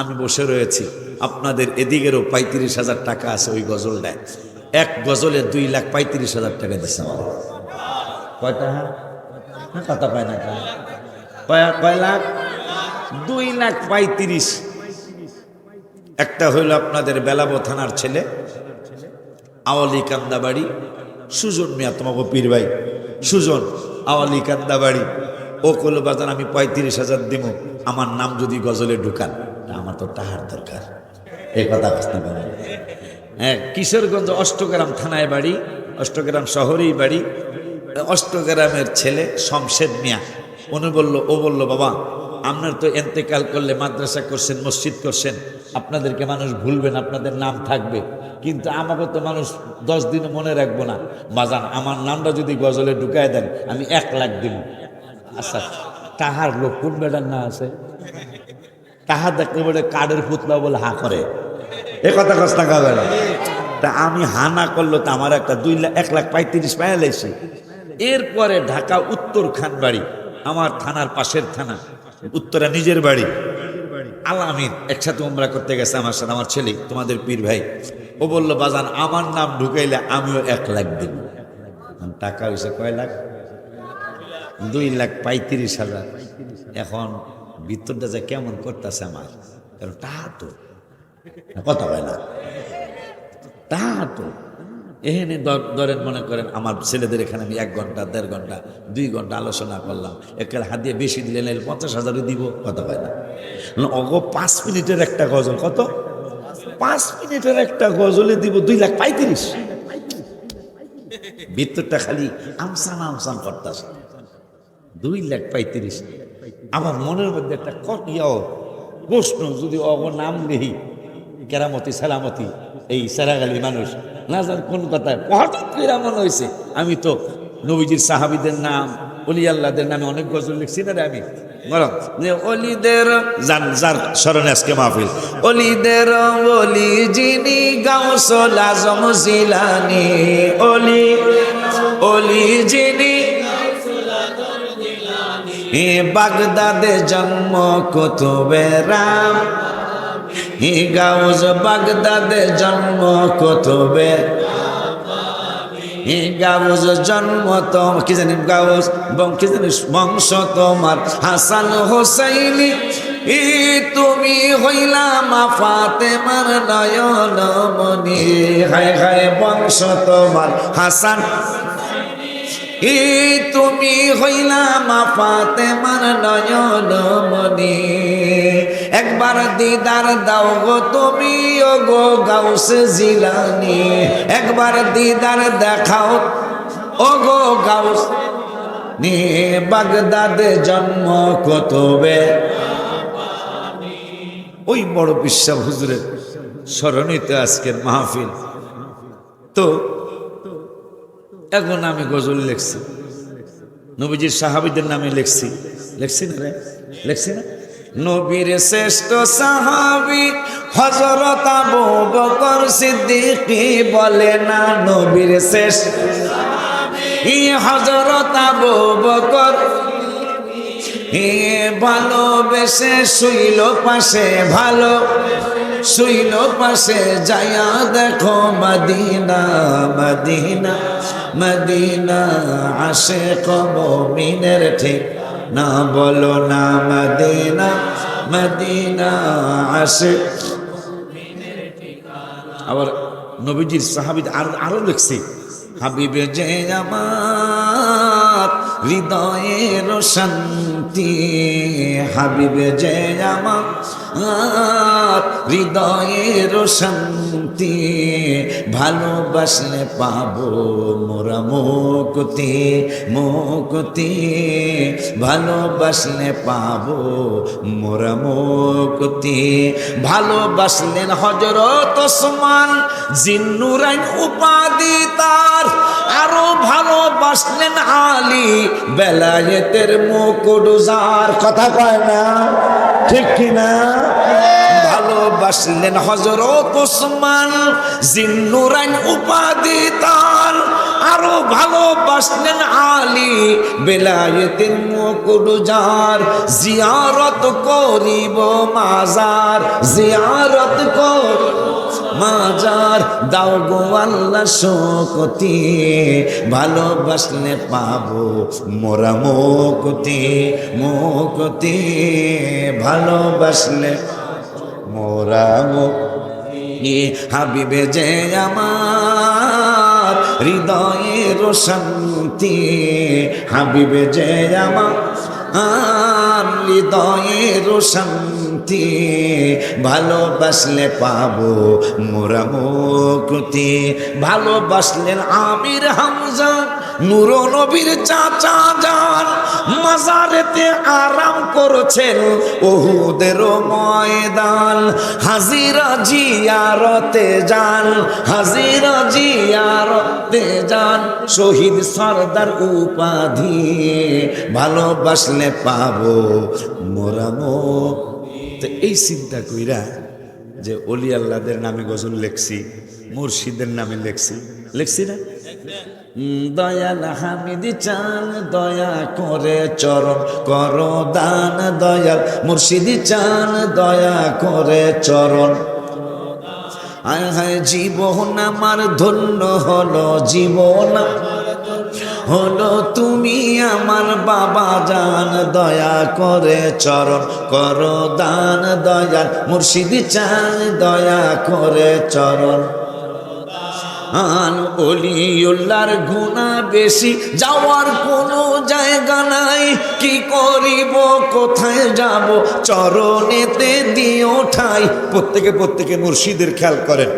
আমি বসে রয়েছি, আপনাদের এদিকেরও 35,000 টাকা আছে ওই গজলটায়। এক গজলে 2,35,000 টাকা দিচ্ছে আমার। কয়টা? হ্যাঁ, কথা পায় না, কয় লাখ? 2,35,000। একটা হইল আপনাদের বেলাবো থানার ছেলে আওয়ালি কান্দাবাড়ি সুজন মিয়া, তোমাকে পীর ভাই সুজন, আওয়ালি কান্দাবাড়ি, ও কইল বাজান আমি 35,000 দিব, আমার নাম যদি গজলে ঢুকান। আমার তো টাহার দরকার, এই কথা বুঝতে পারেন। হ্যাঁ, কিশোরগঞ্জ অষ্টগ্রাম থানায় বাড়ি, অষ্টগ্রাম শহরেই বাড়ি। অষ্টগ্রামের ছেলে শমশেদ মিয়া, ও বলল বাবা আপনার তো এন্তেকাল করলে মাদ্রাসা করছেন, মসজিদ করছেন, আপনাদেরকে মানুষ ভুলবেন, আপনাদের নাম থাকবে, কিন্তু আমাকে তো মানুষ 10 দিন মনে রাখবো না, বাজান আমার নামটা যদি গজলে ঢুকায় দেন আমি 1 লাখ দিব। আচ্ছা, তাহার লোক কোন বেটার না আছে, তাহার দেখলে বলে কার্ডের পুতলা বলে হা করে, এ কথা কষ্ট খাবে না। তা আমি হা না করলো তো আমার একটা 1,35,000 পায়া লাইছি। এরপরে ঢাকা উত্তর খানবাড়ি, আমার থানার পাশের থানা, উত্তরা নিজের বাড়ি, আলামিন একসাথে উমরা করতে গেছে আমার সাথে, আমার ছেলে তোমাদের পীর ভাই। ও বললো বাজান আমার নাম ঢুকাইলে আমিও 1 লাখ দিব। টাকা হয়েছে কয় লাখ? 2,35,000। এখন ভিতরটা যে কেমন করতেছে আমার, কারণ টাকা তো কথা হয় না, টাকা তো এখানে ধরেন মনে করেন আমার ছেলেদের এখানে আমি 1 ঘন্টা 1.5 ঘন্টা 2 ঘন্টা আলোচনা করলাম, একের হাত দিয়ে বেশি দিলে নাইলে 50,000 দিব, কথা হয় না। অগ 5 মিনিটের একটা গজল, কত? 5 মিনিটের একটা গজলে দিব 2,35,000। ভিতরটা খালি আমসান আমসান করতেছে, 2,35,000। আমার মনের মধ্যে একটা প্রশ্ন, যদি অগ নাম নেই কেরামতি সালামতি এই সারাগালি মানুষ না জান কোন কথায় হঠাৎ করে মনে হয়েছে, আমি তো নবীজির সাহাবীদের নাম অলি আল্লাহদের নামে অনেক গজল লিখছি না রে আমি, অলিদের যার স্মরণে আজকে মাহফিল, অলিদের অলি যিনি গাউসুল আজম জিলানী, অলি যিনি বাগদাদে জন্ম কুতুবে রাম, গাউস বাগদাদে জন্ম কুতুবে, গাউস জন্ম তো কি জানি গাউস কি জানি বংশ তোমার হাসান হোসাইনি, তুমি হইলা মা ফাতেমার নয়ন মনি, হায় হায় বংশ তোমার হাসান, তুমি হইলা মা ফাতেমার নয়ন মনি, একবার দিদার দাও গো তুমি ও গো গাউসে জিলানী, একবার দিদার দেখাও ও গো গাউস নি, বাগদাদে জন্ম কুতুবে। ওই বড় বিশ্বাস হুজুরের স্মরণিত আজকের মাহফিল। তো এখন আমি গজল লিখছি, নবীজির সাহাবীদের নামে লিখছি না রে, লিখছি না? নবীর শ্রেষ্ঠ সাহাবী হযরত আবু বকর সিদ্দিক বলে না, নবীর শ্রেষ্ঠ সাহাবী হযরত আবু বকর, ভালোবেসে শুইল পাশে, ভালো শুইল পাশে, যায়া দেখো মদিনা মদিনা মদিনা, আশিক মুমিনের ঠিক না বলো না, মদিনা মদিনা আশিক। আবার নবীজির সাহাবী আরো লিখছে, হাবিবে যে আমার হৃদয়ের শান্তি, হাবিবে যে আমার হৃদয়ের শান্তি, ভালোবাসলে পাবো মোরা মুখ মুক্তি মুক্তি ভালোবাসলে পাবো মোরা মুক্তি। ভালোবাসলেন হযরত ওসমান জিন্নুরাইন উপাধি তার, আরো ভালোবাসলেন আলী বেলায়েতের মুকুট যার। কথা কয় না ঠিক কিনা? ভালোবাসলেন হযরত ওসমান জিন্নুরাইন উপাধি তার, আরো ভালোবাসলেন আলী বেলায়েতের মুকুট যার। জিয়ারত করিব মাজার, জিয়ারত করিব মাজার, দাও গো আল্লাহ শক্তি ভালোবাসলে পাবো মোরা মুক্তি মুক্তি। ভালোবাসলে মোরা মুক্তি। হাবিবে যে আমার হৃদয়ের শান্তি, হাবিবে যে আমার হৃদয়ের শান্তি ভালোবাসলে পাবো মোরা মুক্তি। ভালোবাসলেন আমির হামজা নূর নবীর চাচা যান, মাজারেতে আরাম করছেন উহুদের ময়দান। হাজিরা জিয়ারতে যান, হাজিরা জিয়ারতে যান, শহীদ সরদার উপাধি ভালোবাসলে পাবো মোরা মুক্তি। এই চিন্তা কইরা যে অলি আল্লাহদের নামে গজল লেখছি, মুর্শিদের নামে লেখছি না? দয়াল হামিদ চান দয়া করে চরণ করো দান, দয়াল মুর্শিদ চান দয়া করে চরণ। আয় হায় জীবন আমার ধন্য হলো, জীবন হলো তুমি আমার বাবা জান, দয়া করে চরণ করো দান, দয়াল মুর্শিদ চান দয়া করে চরণ। ওলিউল্লাহর গুনাহ বেশি, যাওয়ার কোনো জায়গা নাই, কি করিব কোথায় যাব, চরণেতে দিও ঠাই। প্রত্যেকে মুর্শিদের খেয়াল করেন।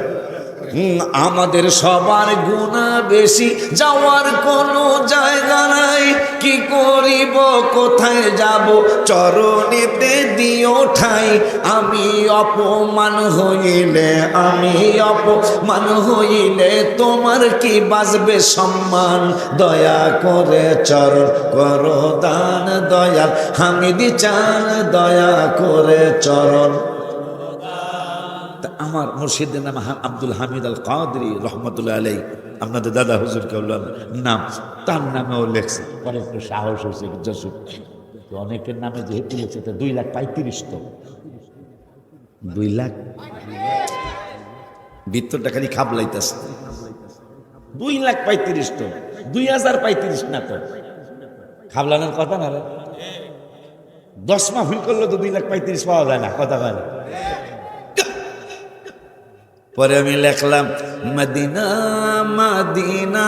আমাদের সবার গুনাহ বেশি, যাওয়ার কোনো জায়গা নাই, কি করিব কোথায় যাব, চরণেতে দিও ঠাই। আমি অপমান হইলে তোমার কি বাজবে সম্মান, দয়া করে চরণ করো দান, দয়াল হামিদ চান দয়া করে চরণ। আমার মুর্শিদের নাম আব্দুল হামিদ আল কাদরি রহমতুল্লাহ আলাই, আপনাদের দাদা হুজুর কেউলার নাম, তার নামেও লেখছে। পরে একটু সাহস হয়েছে যশোর, অনেকের নামে যেহেতু লেখছে 2,35,000 তো 2 লাখ ভিতরটা খালি খাবলাইতেছে। 2,35,000 তো 2,035 না তো খাবলানোর কথা না রে। 10 মাহফিল করলে তো 2,35,000 পাওয়া যায় না, কথা হয় না। পরে আমি লেখলাম মদিনা মদিনা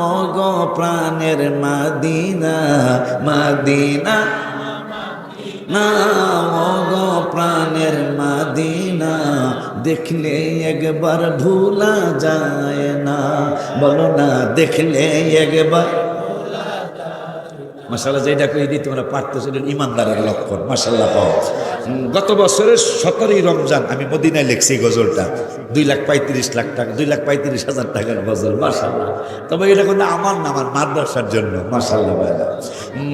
ও গো প্রাণের মদিনা, মদিনা না ও গো প্রাণের মদিনা, দেখলে একবার ভুলা যায় না, বলো না দেখলে একবার। মাশাআল্লাহ, যেটা কই দিই তোমরা পারতেছো, ইমানদারের লক্ষণ। মাশাআল্লাহ পাও। গত বছরের 17ই রমজান আমি মদিনায় লিখছি গজলটা, 2,35,000 টাকা, 2,35,000 টাকার গজল। মাশাআল্লাহ। তবে এটা কিন্তু আমার না, আমার মাদ্রাসার জন্য। মাশাআল্লাহ।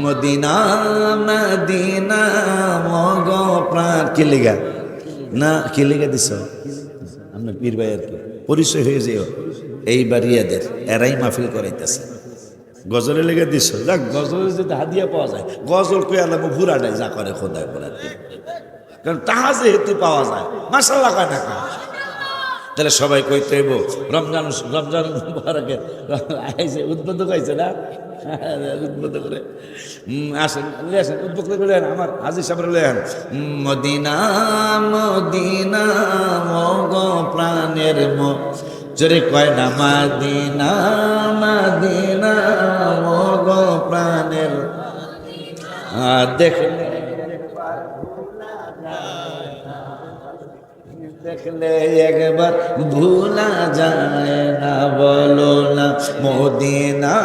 মদিনা মদিনা মগো প্রাণ কি লেগা না, কি লেগা দিছ আপনার পীর ভাই? আর কি পরিচয় হয়ে যেও এইবার ইয়াদের, এরাই মাহফিল করাইতেছে। গজলে লেগে দিস, যাক গজলে যদি হাদিয়া পাওয়া যায়, গজল কই আলাম ভুরাটাই যা করে খোদায় বলার, কারণ তাহা যেহেতু পাওয়া যায়। মাশাআল্লাহ কয় না কেন? তাহলে সবাই কইতে হইব রমজান মুবারকের উদ্বোধক হয়েছে না, উদ্বোধক করে আসেন, আসেন উদ্বোধক করে আমার হাজি সাহেব লেন। মদিনা মদিনা মগো প্রাণের জোরে কয় না, মদিনা মদিনা মগো প্রাণের, দেখলে দেখলে একবার ভুলা যায় না, বলো না মদিনা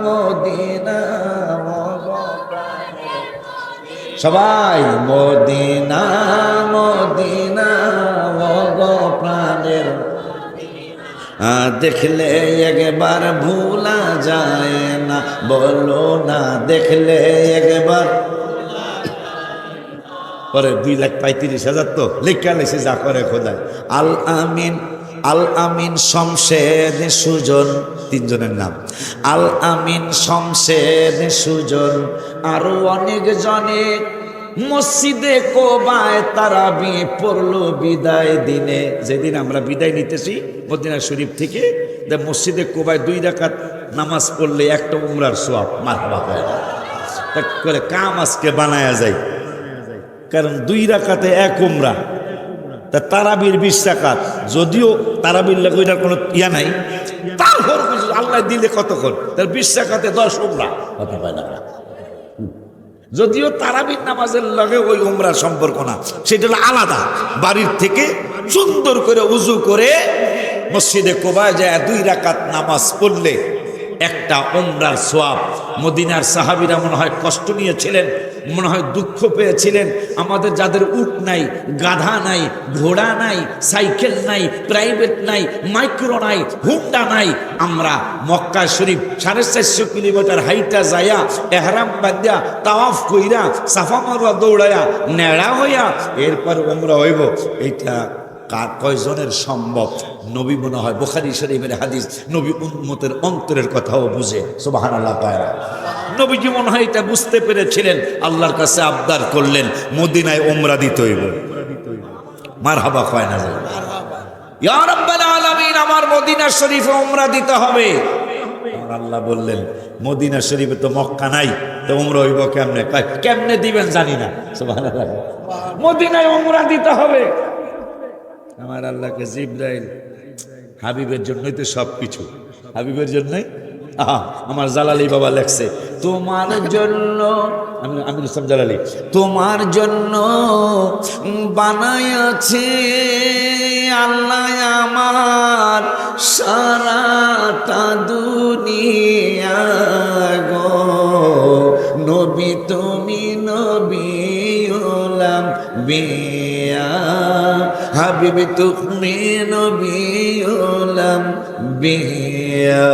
মদিনা। সবাই মদিনা মদিনা গো প্রাণের, দেখলে একবার ভুলা যায় না, বলো না দেখলে একবার। পরে 2,35,000 তো লেখা লেছে যা করে খোদায়। আল আমিন, আল আমিন শমশেদ সুজন, তিনজনের নাম। আল আমিন শমশেদ সুজন আরো অনেক জনে মসজিদে কোবায় তারাবি পড়লো বিদায় দিনে। যেদিন আমরা বিদায় নিতেছি মদিনা শরীফ থেকে, মসজিদে কোবায় 2 রাকাত নামাজ পড়লে একটা উমরার সওয়াব। মারহাবা করে কাম আজকে বানায়া যায়, কারণ 2 রাকাতে 1 উমরা। তা তারাবির 20 রাকাত, যদিও তারাবির লাগে ওইটার কোনো ইয়া নাই, তারপর আল্লাহ দিলে কতক্ষণ, তার 20 রাকাতে 10 উমরা কথা পায় না। যদিও তারাবির নামাজের লগে ওই উমরার সম্পর্ক না, সেটা হলো আলাদা। বাড়ির থেকে সুন্দর করে উজু করে মসজিদে কোবায় যায় 2 রাকাত নামাজ পড়লে একটা উমরার সওয়াব। মদিনার সাহাবীরা মনে হয় কষ্ট নিয়েছিলেন, মনে হয় দুঃখ পেয়েছিলেন। আমাদের যাদের উট নাই, গাধা নাই, ঘোড়া নাই, সাইকেল নাই, প্রাইভেট নাই, মাইক্রো নাই, হুন্ডা নাই, আমরা মক্কা শরীফ 450 কিলোমিটার হাইটা যায়া এহরাম বাঁধা তাওয়াফ কইরা সাফা মারওয়া দৌড়ায়া নেড়া হইয়া এরপর উমরা হইব। এইটা কার কয়জনের সম্ভব? নবী মনে হয় বুখারী শরীফের হাদিস, নবী উম্মতের অন্তরের কথাও বুঝে। সুবহানাল্লাহ। নবীজি মনে হয় এটা বুঝতে পেরেছিলেন, আল্লাহর কাছে আবদার করলেন মদিনায় উমরা দিতে হইব। মারহাবা কয় না যায়, ইয়া রাব্বাল আলামিন আমার মদিনা শরীফে উমরা দিতে হবে। আমার আল্লাহ বললেন মদিনা শরীফে তো মক্কা নাই, তো উমরা হইব কেমনে? কেমনে দিবেন জানি না। সুবহানাল্লাহ। মদিনায় উমরা দিতে হবে। আমার আল্লাহকে জিবরাইল, হাবিবের জন্যই তো সব কিছু, হাবিবের জন্যই। আমার জালালি বাবা লেখছে তোমার জন্য, আমির ইসলাম জালালি, তোমার জন্য বানাইয়াছে আল্লাহ আমার সারাটা দুনিয়া গো। নবী তুমি নবী ওলাম বিয়া, হাবিব তুমি নবী ওলাম বিয়া।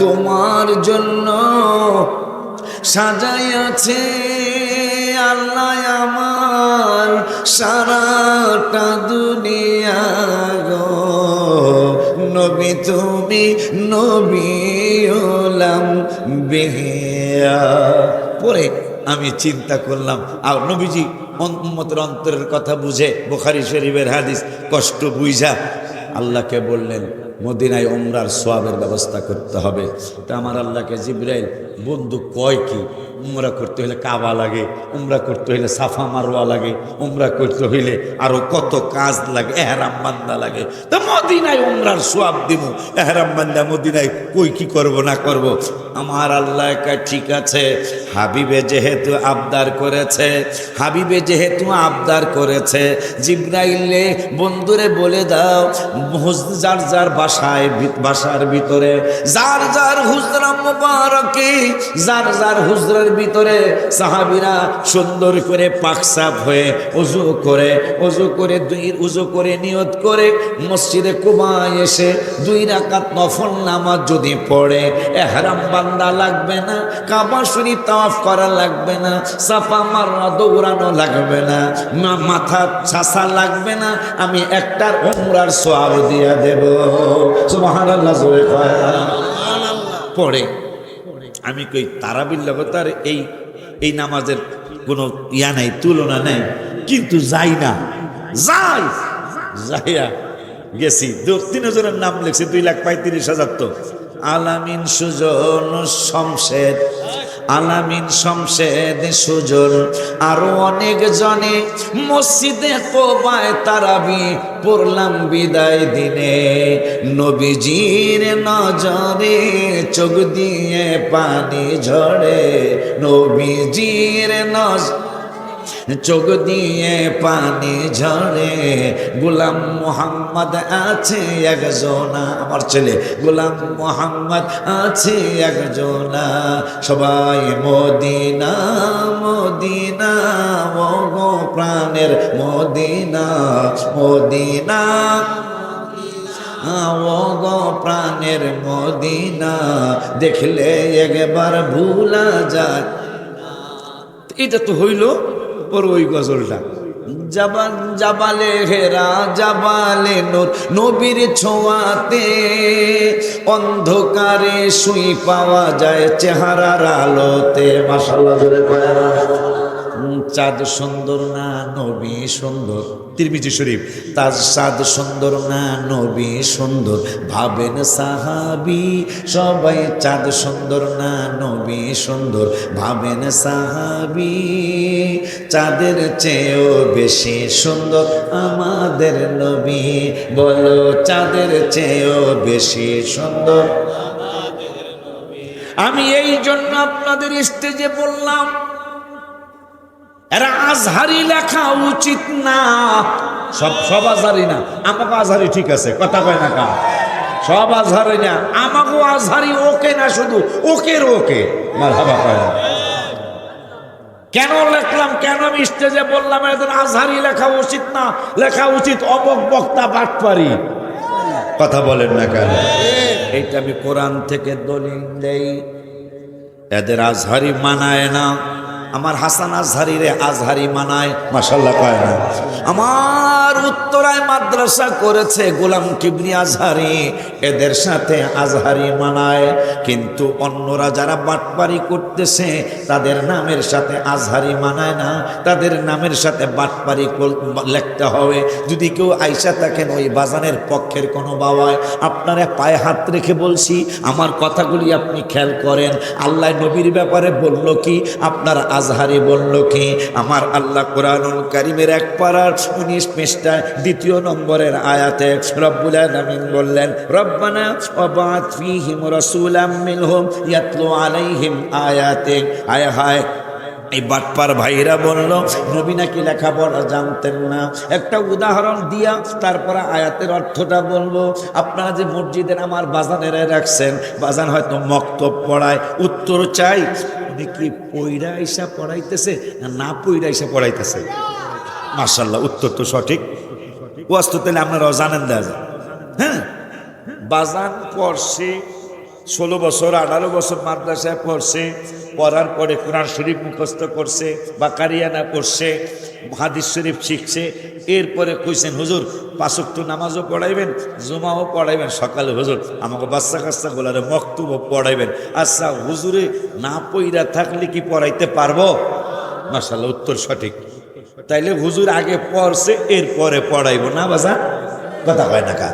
তোমার জন্য সাজাইয়াছে আল্লাহ আমার সারাটা দুনিয়া গো। নবী তুমি নবী ওলাম বিয়া। পরে আমি চিন্তা করলাম, আর নবীজি উম্মতের অন্তরের কথা বুঝে, বুখারী শরীফের হাদিস কষ্ট বুঝা আল্লাহকে বললেন মদিনায় উমরার সওয়াবের ব্যবস্থা করতে হবে। তা আমার আল্লাহকে জিবরাইল বন্ধু কয় কি, উমরা করতে হইলে কাবা লাগে, উমরা করতে হইলে সাফা মারওয়া লাগে, উমরা করতে হইলে আরো কত কাজ লাগে, এহরাম বান্দা লাগে। তো মদিনায় উমরার সওয়াব দিব, এহরাম বান্দা মদিনায় কই কি করব না করব। আমার আল্লাহ কয় ঠিক আছে, হাবিবে যেহেতু আবদার করেছে, হাবিবে যেহেতু আবদার করেছে, জিবরাইলে বন্ধুরে বলে দাও যার যার বাসার ভিতরে, যার যার হুজরা মুবারকে, যার যার হুজরার ভিতরে সাহাবীরা সুন্দর করে পাকসাফ হয়ে ওযু করে উযু করে নিয়ত করে মসজিদে কুবায় এসে 2 রাকাত নফল নামাজ যদি পড়ে, ইহরাম বান্দা লাগবে না, কাবা শরীফ তাওয়াফ করা লাগবে না, সাফা মারওয়া দৌড়ানো লাগবে না, মাথা ছাসা লাগবে না, আমি একটার উমরার সওয়াব দিয়ে দেব। সুবহানাল্লাহ। জোরে কয় সুবহানাল্লাহ। পড়ে আমি কই তারাবির লগতার এই নামাজের কোনো ইয়া নাই, তুলনা নাই, কিন্তু যাই না, যাইয়া গেছি। 2-3 জনের নাম লিখছি, 2,35,000 তো। আলামিন সুজন শমশেদ, আলামিন শমশেদ সুজন আরো অনেক জনে মসজিদে কোবায় তারাবি পড়লাম বিদায় দিনে। নবীজির নজরে চোখ দিয়ে পানি ঝরে, নবীজির চোখ দিয়ে পানি ঝরে, গোলাম মোহাম্মদ আছে একজনা, আমার ছেলে গোলাম মোহাম্মদ আছে একজনা, সবাই মদিনা মদিনা ও গো প্রাণের মদিনা মদিনা ও গো প্রাণের মদিনা, দেখলে একবার ভুলা যায়। এটা তো হইল পর ওই গজলটা, জাবান জাবালে হেরা জাবালে নূর, নবীর ছোঁয়াতে অন্ধকারে শুই পাওয়া যায় চেহারার আলোতে। মাশাআল্লাহ জোরে কয় না? চাঁদ সুন্দর না নবী সুন্দর, তিরমিজি শরীফ, তাজ চাঁদ সুন্দর না নবী সুন্দর, ভাবেন সাহাবী সবাই, চাঁদ সুন্দর না নবী সুন্দর, ভাবেন সাহাবী, চাঁদের চেয়েও বেশি সুন্দর আমাদের নবী, বলো চাঁদের চেয়েও বেশি সুন্দর। আমি এই জন্য আপনাদের স্টেজে বললাম, এরা আজহারি লেখা উচিত না। সব আজহারি না, আমাকে আজহারি ঠিক আছে, কথা কয় না কা, সব আজহারি না, আমাকে আজহারি ওকে না, শুধু ওকের ওকে মারহাবা কয় না। কেন লিখলাম, কেন আমি স্টেজে বললাম এদের আজহারি লেখা উচিত না, লেখা উচিত অবক বক্তা বাটপারি, কথা বলেন না কেন? এইটা আমি কোরআন থেকে দলিল দেই, এদের আজহারি মানায় না। আমার হাসান আজহারি রে আজহারি মানায়, মাশাআল্লাহ কয় না? আমার উত্তরায় মাদ্রাসা করেছে গোলাম কিবরি আজহারি, এদের সাথে আজহারি মানায়, কিন্তু অন্যরা যারা বাটপারি করতেছে তাদের নামের সাথে আজহারি মানায় না, তাদের নামের সাথে বাটপারি লিখতে হবে। যদি কেউ আইসা থাকেন ওই বাজানের পক্ষের কোনো বাবায়, আপনারা পায়ে হাত রেখে বলছি, আমার কথাগুলি আপনি খেয়াল করেন। আল্লাহ নবীর ব্যাপারে বলল কি, আপনার আজহারি বলল কি? আমার আল্লাহ কোরআনুল কারীমের 1 পারার 19 পৃষ্ঠায় 2 নম্বরের আয়াতে রব্বুল আলামিন বললেন, রব্বানা ওয়াবা'আথ ফীহিম রাসূলাম মিনহুম ইয়াতলু আলাইহিম আয়াতিক। হায় হায়, এই বাটপার ভাইরা বলল নবী নাকি লেখাপড়া জানতেন না। একটা উদাহরণ দিয়া তারপরে আয়াতের অর্থটা বলবো। আপনারা যে মসজিদের আমার বাজানেরা রাখছেন, বাজান হয়তো মক্তব পড়ায়, উত্তর চাই উনি কি পইরা আইসা পড়াইতেছে না পইরা আইসা পড়াইতেছে? মাশাআল্লাহ, উত্তর তো সঠিক। ওয়াজ তো তাহলে আপনারাও জানেন দেয়া যায়। হ্যাঁ, বাজান পড়ছে 16 বছর 18 বছর মাদ্রাসায় পড়ছে, পড়ার পরে কোরআন শরীফ মুখস্থ করছে, বাকারিয়ানা পড়ছে, হাদিস শরীফ শিখছে। এরপরে কইছেন হুজুর 5 ওয়াক্ত নামাজও পড়াইবেন, জুমাও পড়াইবেন, সকালে হুজুর আমাকে বাচ্চা কাচ্চা গোলারে মক্তবও পড়াইবেন। আচ্ছা হুজুরে না পইরা থাকলে কি পড়াইতে পারবো? মাশাআল্লাহ, উত্তর সঠিক। তাইলে হুজুর আগে পড়ছে, এরপরে পড়াইবো না বাজা, কথা কয় না কা?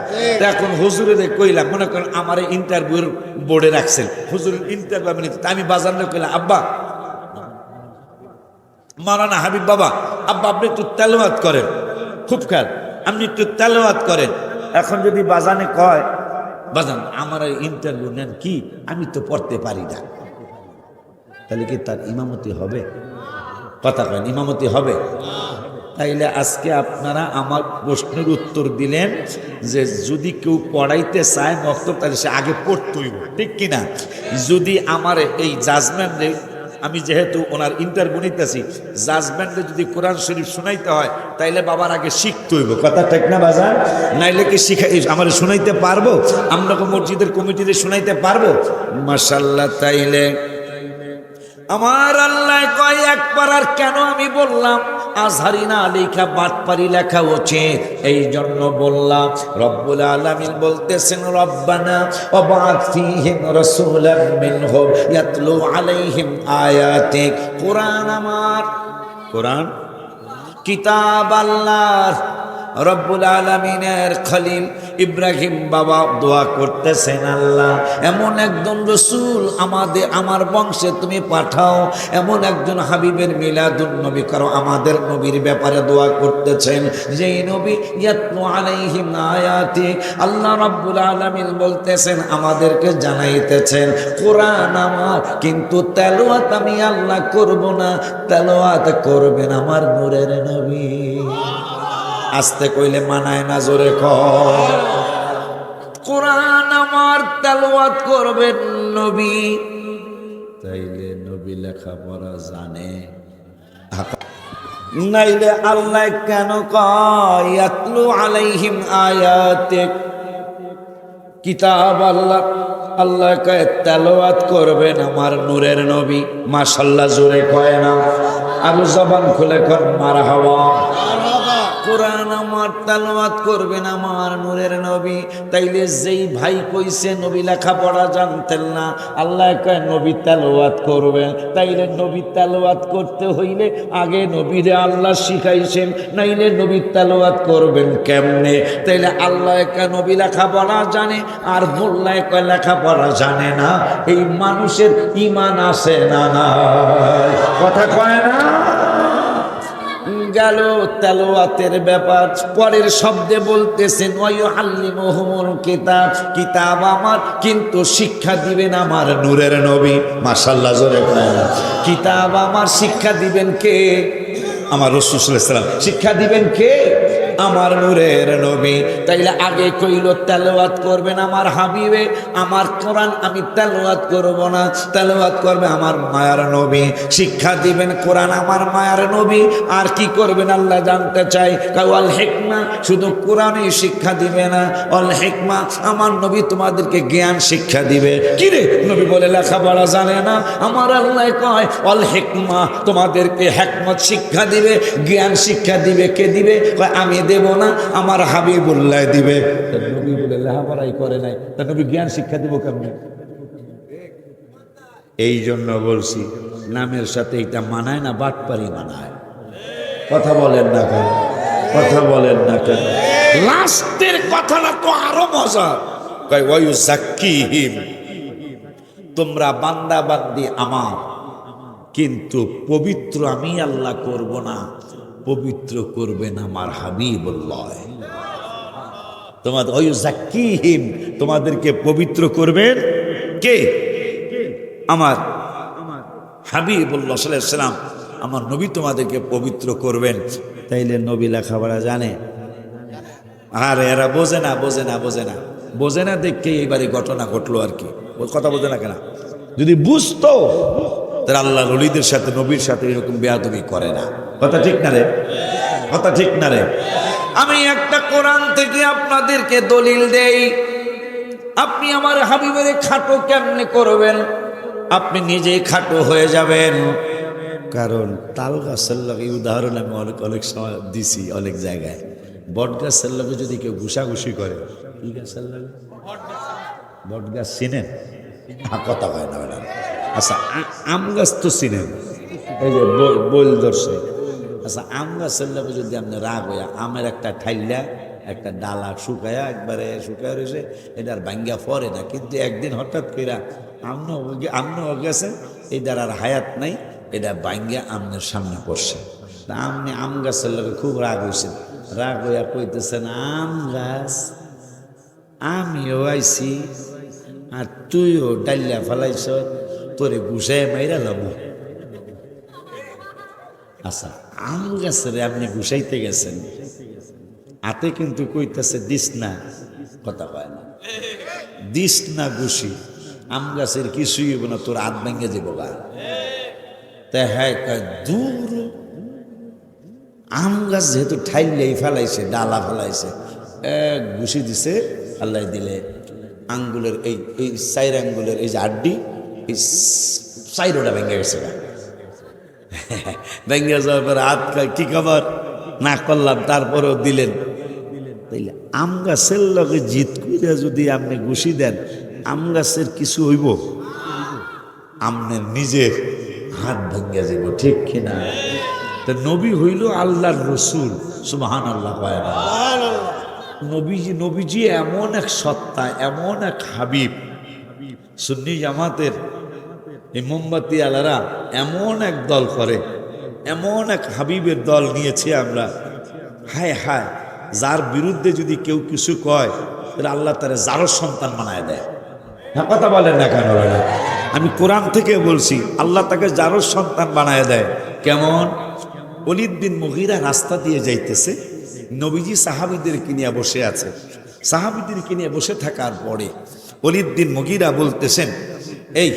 এখন হুজুরে কইলাম, মনে করেন আমার ইন্টারভিউর বোর্ডে রাখছেন, হুজুরের ইন্টারভিউ আমি নিতে, আমি বাজারে কইলাম আব্বা মাওলানা হাবিব বাবা, আব্বা আপনি একটু তেলাওয়াত করেন, খুব খেয়াল, আপনি একটু তেলাওয়াত করেন। এখন যদি বাজানে কয় বাজান আমার ইন্টারভিউ নেন কি, আমি তো পড়তে পারি না, তাহলে কি তার ইমামতি হবে? কথা কয়, ইমামতি হবে? তাইলে আজকে আপনারা আমার প্রশ্নের উত্তর দিলেন যে যদি কেউ পড়াইতে চায় মক্তব, তাহলে সে আগে পড়তেই, ঠিক কিনা? যদি আমার এই জাজমেন্টে, আমি যেহেতু ওনার ইন্টারভিউ নিতেছি, জাজমেন্টে যদি কোরআন শরীফ শুনাইতে হয় তাইলে বাবার আগে শিখতে হইব, কথা ঠিক না বাজার? নাইলে কি শিখাই আমার শুনাইতে পারবো? আমরা মসজিদের কমিটিতে শুনাইতে পারবো? মাশাআল্লাহ। তাইলে আমার আল্লাহ কয় 1 পারার, কেন আমি বললাম আজহারি না লেখা বাটপারি লেখা উচিত, এই জন্য বললাম। রব্বুল আলামিন বলতেছেন, রব্বানা ওয়াবা'আথ ফীহিম রাসূলাম মিনহুম ইয়াতলু আলাইহিম আয়াতিক। কোরআন আমার, কোরআন কিতাব আল্লাহর, রব্বুল আলামিনের খলিল ইব্রাহিম বাবা দোয়া করতেছেন, আল্লাহ এমন একজন রসুল আমার বংশে তুমি পাঠাও, এমন একজন হাবিবের মিলাদুন নবী করো। আমাদের নবীর ব্যাপারে দোয়া করতেছেন, যেই নবী ইয়াতলু আলাইহিম আয়াতি, আল্লাহ রাব্বুল আলামিন বলতেছেন আমাদেরকে জানাইতেছেন কোরআন আমার, কিন্তু তেলাওয়াত আমি আল্লাহ করব না, তেলাওয়াত করবেন আমার নূরের নবী। আস্তে কইলে মানায় না, জোরে কর। কোরআন আমার, তেলাওয়াত করবেন নবী। তাইলে নবী লেখাপড়া জানে, নাইলে আল্লাহ কেন কয় ইয়াতলু আলাইহিম আয়াতিক, কিতাব আল্লাহ কয় তেলাওয়াত করবেন আমার নূরের নবী। মাশাআল্লাহ জোরে কয় না, আর জবান খুলে কর মারহাবা। কোরআন আমার, তেলাওয়াত করবেন আমার নূরের নবী। তাইলে যেই ভাই কইছে নবী লেখাপড়া জানতেন না, আল্লাহ কয় নবী তেলাওয়াত করবেন। তাইলে নবী তেলাওয়াত করতে হইলে আগে নবীরে আল্লাহ শিখাইছেন, নাইলে নবী তেলাওয়াত করবেন কেমনে? তাইলে আল্লাহ কয় নবী লেখাপড়া জানে, আর মোল্লা কয় লেখাপড়া জানে না। এই মানুষের ঈমান আছে না নাই? কথা কয় না? গেল তেলাওয়াতের ব্যাপার। পরের শব্দে বলতেছেন ওয়ায়ুআল্লিমুহুমুল কিতাব, কিতাব আমার, কিন্তু শিক্ষা দিবেন আমার নূরের নবী। মাশাআল্লাহ জোরে কয় না। কিতাব আমার, শিক্ষা দিবেন কে? আমার রাসূল সাল্লাল্লাহু আলাইহি ওয়াসাল্লাম। শিক্ষা দিবেন কে? আমার নূরের নবী। তাইলে আগে কইল তেলাওয়াত করবেন আমার হাবিবে, আমার কোরআন আমি তেলাওয়াত করব না, তেলাওয়াত করবে আমার মায়ার নবী। শিক্ষা দিবেন কোরআন আমার মায়ার নবী। আর কি করবেন আল্লাহ জানতে চাই, ওয়াল হিকমা, শুধু কোরআনই শিক্ষা দিবে না, ওয়াল হিকমা আমার নবী তোমাদেরকে জ্ঞান শিক্ষা দিবে। কি রে নবী বলে লেখাপড়া জানে না? আমার আল্লাহ কয় ওয়াল হিকমা, তোমাদেরকে হিকমত শিক্ষা দিবে, জ্ঞান শিক্ষা দিবে। কে দিবে? কয় আমি দেব না, আমার হাবিবুল্লাহ দিবে। নবী বলে লেখাপড়াই করে নাই, তা নবী জ্ঞান শিক্ষা দিব কেমনে? এই জন্য বলছি নামের সাথে এটা মানায় না, বাটপারি মানায়। কথা বলেন না কেন? কথা বলেন না কেন? লাস্টের কথাটা তো আরো মজা, কয় ওয়ায়ুযাক্কিহিম, তোমরা বান্দা বান্দি আমার, কিন্তু পবিত্র আমি আল্লাহ করব না, পবিত্র করবেন আমার হাবিবুল্লাহ। তোমাদের ওয়ায়ুযাক্কিহিম, তোমাদেরকে পবিত্র করবেন কে? আমার হাবিবুল্লাহ সাল্লাল্লাহু আলাইহি ওয়াসাল্লাম, আমার নবী তোমাদেরকে পবিত্র করবেন। তাইলে নবী লেখাপড়া জানে? আর এরা বোঝে না, বোঝে না, বোঝে না, বোঝে না দেখে এইবারে ঘটনা ঘটলো আর কি। ওই কথা বোঝে না কেন? যদি বুঝতো তাহলে আল্লাহ ওলিদের সাথে নবীর সাথে এরকম বেয়াদবি করে না। কথা ঠিক না রে? কথা ঠিক না রে? আমি একটা কোরআন থেকে আপনাদেরকে দলিল দেই। আপনি আমার হাবিবের খাটো কেমনে করবেন? আপনি নিজেই খাটো হয়ে যাবেন। কারণ তাল গাছের লগে, উদাহরণ আমি অনেক সময় দিছি অনেক জায়গায়, বট গাছের লগে যদি কেউ ঘুষাঘুষি করে, কি গাছের লগে? বট গাছ চিনেন? কথা হয় না ম্যাডাম। আচ্ছা আম গাছ তো চিনেন, এই যে বইল ধরছে। আচ্ছা আম গাছের লগে যদি আপনি রাগ হইয়া আমের একটা ঠাইলা, একটা ডালা শুকায়া, একবারে শুকায় রয়েছে, এটার ভাঙ্গা পরে না, কিন্তু একদিন হঠাৎ কইরা আমনও গেছে, এটার আর হায়াত নাই, এটা ভাঙ্গা আমনের সামনে পড়ছে। তা আমনি আম গাছের লগে খুব রাগ হয়েছেন, রাগ হইয়া কইতেছেন আম গাছ, আমিও আইছি আর তুইও ডাইলা ফেলাইছ, তোরে ঘুষায় মাইরা লামু। আচ্ছা আম গাছের আপনি ঘুষাইতে গেছেন, হাতে কিন্তু কইতেছে দিস না, কথা কয় না, দিস না ঘুষি, আম গাছের কিছুই হইব না, তোর হাত ভেঙে যাব গা। তা হ্যাঁ দূর, আম গাছ যেহেতু ঠাইলেই ফেলাইছে, ডালা ফেলাইছে, এক ঘুষি দিছে, আল্লাহ দিলে আঙ্গুলের এই চাইর আঙ্গুলের এই যে আড্ডি, এই চাইরোটা ভেঙে গেছে গা। ভেঙে যাওয়ার পরে হাত কি খবর না করলাম, তারপরেও দিলেন। তাইলে আম গাছের লগে জিত কইরা যদি আপনি ঘুষি দেন, আম গাছের কিছু হইব? আমনের নিজের হাত ভেঙে যাব, ঠিক কিনা? তা নবী হইল আল্লাহর রসুল সুবহানাল্লাহ কয় না? নবীজি এমন এক সত্তা, এমন এক হাবিব। সুন্নি জামাতের এই মোমবাতি আলারা এমন এক দল করে, এমন এক হাবিবের দল নিয়েছি আমরা। হায় হায়, যার বিরুদ্ধে যদি কেউ কিছু কয় তাহলে আল্লাহ তারা যারও সন্তান বানায় দেয়। হ্যাঁ, কথা বলেন না কেন? আমি কোরআন থেকে বলছি, আল্লাহ তাকে যারও সন্তান বানায় দেয়। কেমন? ওলীদ বিন মুগীরা রাস্তা দিয়ে যাইতেছে, নবীজি সাহাবীদেরকে নিয়ে বসে আছে। সাহাবীদেরকে নিয়ে বসে থাকার পরে ওলীদ বিন মুগীরা বলতেছেন, এই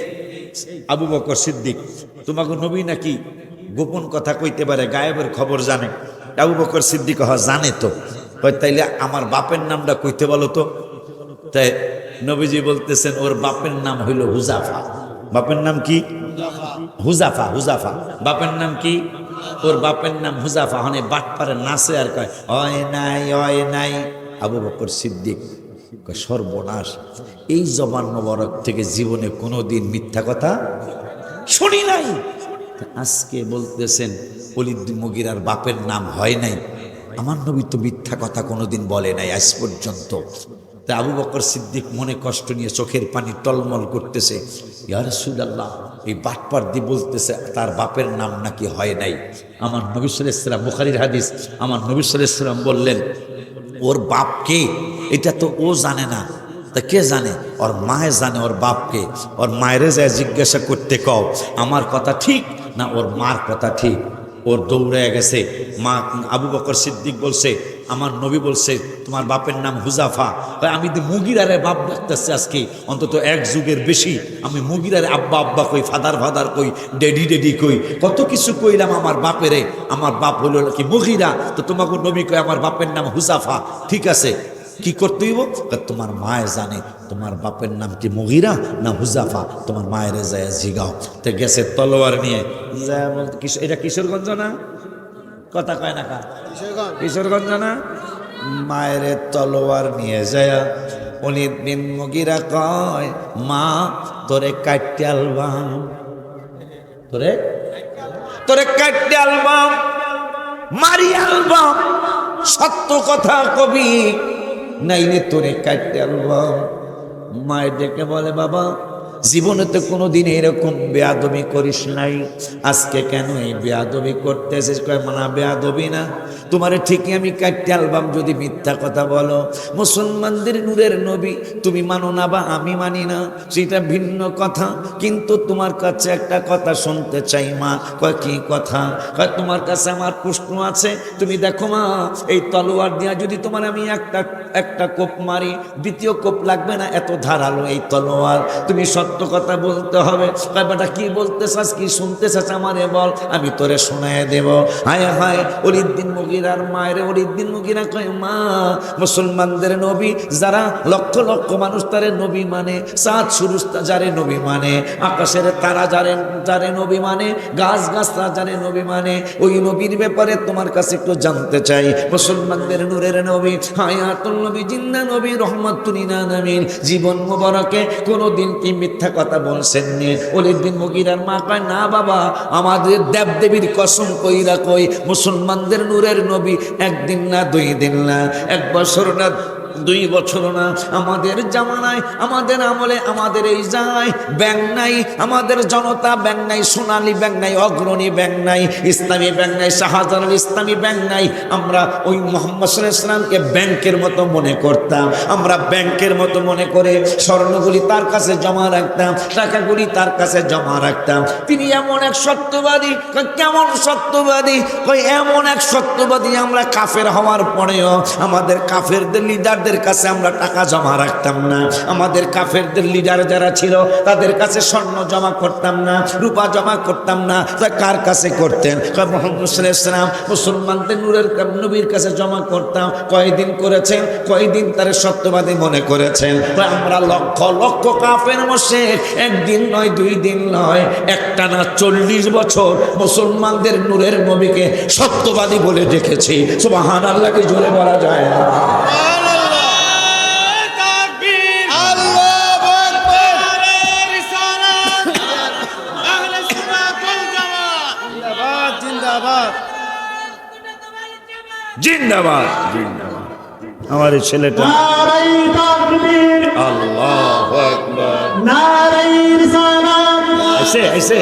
আবু বকর সিদ্দিক, তোমাকে নবী নাকি গোপন কথা কইতে পারে, গায়েবের খবর জানে? আবু বকর সিদ্দিক জানে তো। তাইলে আমার বাপের নামটা কইতে বলো তো। তাই নবীজি বলতেছেন, ওর বাপের নাম হইল হুজাফা। বাপের নাম কি? হুজাফা। হুজাফা বাপের নাম কি? ওর বাপের নাম হুজাফা। মানে বাটপারে নাচে আর কয় হয় নাই, হয় নাই। আবু বকর সিদ্দিক সর্বনাশ, এই জবান মোবারক থেকে জীবনে কোনোদিন মিথ্যা কথা শুনি নাই। আজকে বলতেছেন ওলীদ বিন মুগীরার বাপের নাম হয় নাই। আমার নবী তো মিথ্যা কথা কোনোদিন বলে নাই আজ পর্যন্ত। তা আবু বকর সিদ্দিক মনে কষ্ট নিয়ে চোখের পানি টলমল করতেছে, ইয়া রাসূলুল্লাহ, এই বাটপার দিয়ে বলতেছে তার বাপের নাম নাকি হয় নাই। আমার নবী সাল্লাল্লাহু আলাইহি ওয়াসাল্লাম, বুখারীর হাদিস, আমার নবী সাল্লাল্লাহু আলাইহি ওয়াসাল্লাম বললেন, ওর বাপ কে এটা তো ও জানে না, তা কে জানে? ওর মায়ে জানে ওর বাপকে। ওর মায়েরে যায় জিজ্ঞাসা করতে কও আমার কথা ঠিক না ওর মার কথা ঠিক। ওর দৌড়ে গেছে মা। আবু বকর সিদ্দিক বলছে, আমার নবী বলছে তোমার বাপের নাম হুজাফা। আমি তো মুগীরারে বাপ ডাকতেছি আজকে অন্তত এক যুগের বেশি। আমি মুগীরারে আব্বা আব্বা কই, ফাদার ফাদার কই, ডেডি ডেডি কই, কত কিছু কইলাম আমার বাপেরে। আমার বাপ হলো কি মুগীরা, তো তোমাকে নবী কই আমার বাপের নাম হুজাফা। ঠিক আছে, কি করতে হইব? তোমার মায়ে জানে তোমার বাপের নাম কি মুগীরা না হুজাফা, তোমার মায়ের যায় জিগাও। তো গেছে তলোয়ার নিয়ে। এটা কিশোরগঞ্জ না? কথা কয় না কা? কিশোরগঞ্জ না? মায়ের তলোয়ার নিয়ে যায় ওলীদ বিন মুগীরা কয়, মা তোরে কাটতে আলবাম, তোরে কাটতে আলবাম, মারি আলবাম, সত্য কথা কবি নাইলে তোরে কাটতে আলবাম। মায়ের ডেকে বলে, বাবা জীবনে তো কোনোদিন এরকম বেয়াদবি করিস নাই, আজকে কেন এই বেয়াদবি করতেছিস? কয় মানা বেয়াদবি না, তোমারে ঠিকই আমি কাটতে আলবাম যদি মিথ্যা কথা বলো। মুসলমানদের নূরের নবী তুমি মানো না বা আমি মানি না সেটা ভিন্ন কথা, কিন্তু তোমার কাছে একটা কথা শুনতে চাই মা। কয় কি কথা? কয় তোমার কাছে আমার প্রশ্ন আছে। তুমি দেখো মা, এই তলোয়ার দিয়া যদি তোমার আমি একটা কোপ মারি, দ্বিতীয় কোপ লাগবে না, এত ধারালো এই তলোয়ার। তুমি সত্য কথা বলতে হবে। কয় বেটা কি বলতে চাস, কি শুনতে চাস আমারে বল, আমি তোরে শোনায় দেব। হায় হায়, ওলীদ বিন মুগীরার মায়ের। ওলীদ বিন মুগীরা কয়, মা মুসলমানদের নবী যারা লক্ষ লক্ষ মানুষ তারে নবী মানে, চাঁদ সূরজ যারে নবী মানে, আকাশের তারা যারে নবী মানে, গাছ গাছরা যারে নবী মানে, ওই নবীর ব্যাপারে তোমার কাছে একটু জানতে চাই। মুসলমানদের নূরের নবী, হায়াতুল নবী, জিন্দা নবী, রহমাতুল লিল আলামিন, জীবন মোবারকে কোনোদিন কি মিথ্যা কথা বলছেন নি? ওলীদ বিন মুগীরার মা কয়, না বাবা, আমাদের দেবদেবীর কসম কইরা কই, মুসলমানদের নূরের নবী একদিন না, 2 দিন না, 1 বছর না, 2 বছর না, আমাদের জামানায়, আমাদের আমলে, আমাদের এই যায় ব্যাংক নাই, আমাদের জনতা ব্যাংক নাই, সোনালী ব্যাংক নাই, অগ্রণী ব্যাংক নাই, ইসলামী ব্যাংক নাই, শাহজালাল ইসলামী ব্যাংক নাই। আমরা ওই মুহাম্মদ সাল্লাল্লাহু আলাইহি ওয়াসাল্লামকে ব্যাংকের মতো মনে করতাম। আমরা ব্যাংকের মতো মনে করে স্বর্ণগুলি তার কাছে জমা রাখতাম, টাকাগুলি তার কাছে জমা রাখতাম। তিনি এমন এক সত্যবাদী। কেমন সত্যবাদী? কই এমন এক সত্যবাদী, আমরা কাফের হওয়ার পরেও আমাদের কাফেরদের লিডার কাছে আমরা টাকা জমা রাখতাম না। আমাদের কাফেরদের লিডার যারা ছিল তাদের কাছে স্বর্ণ জমা করতাম না, রূপা জমা করতাম না। কার কাছে করতেন? মুহাম্মদ সাল্লাল্লাহু আলাইহি ওয়াসাল্লাম মুসলমানদের নূরের নবীর কাছে জমা করতাম। কয়দিন করেছেন? কয়দিন তারে সত্যবাদী মনে করেছেন? আমরা লক্ষ লক্ষ কাফের মুশরিক, একদিন নয়, 2 দিন নয়, একটানা 40 বছর মুসলমানদের নূরের নবীকে সত্যবাদী বলে দেখেছি। সুবহানাল্লাহ, কি জোরে বলা যায় না? জিন্দাবাদ জিন্দাবাদ। আমার এই ছেলেটা নারায়ে তাকবীর, আল্লাহু আকবার। নারায়ে রিসালাত, এসে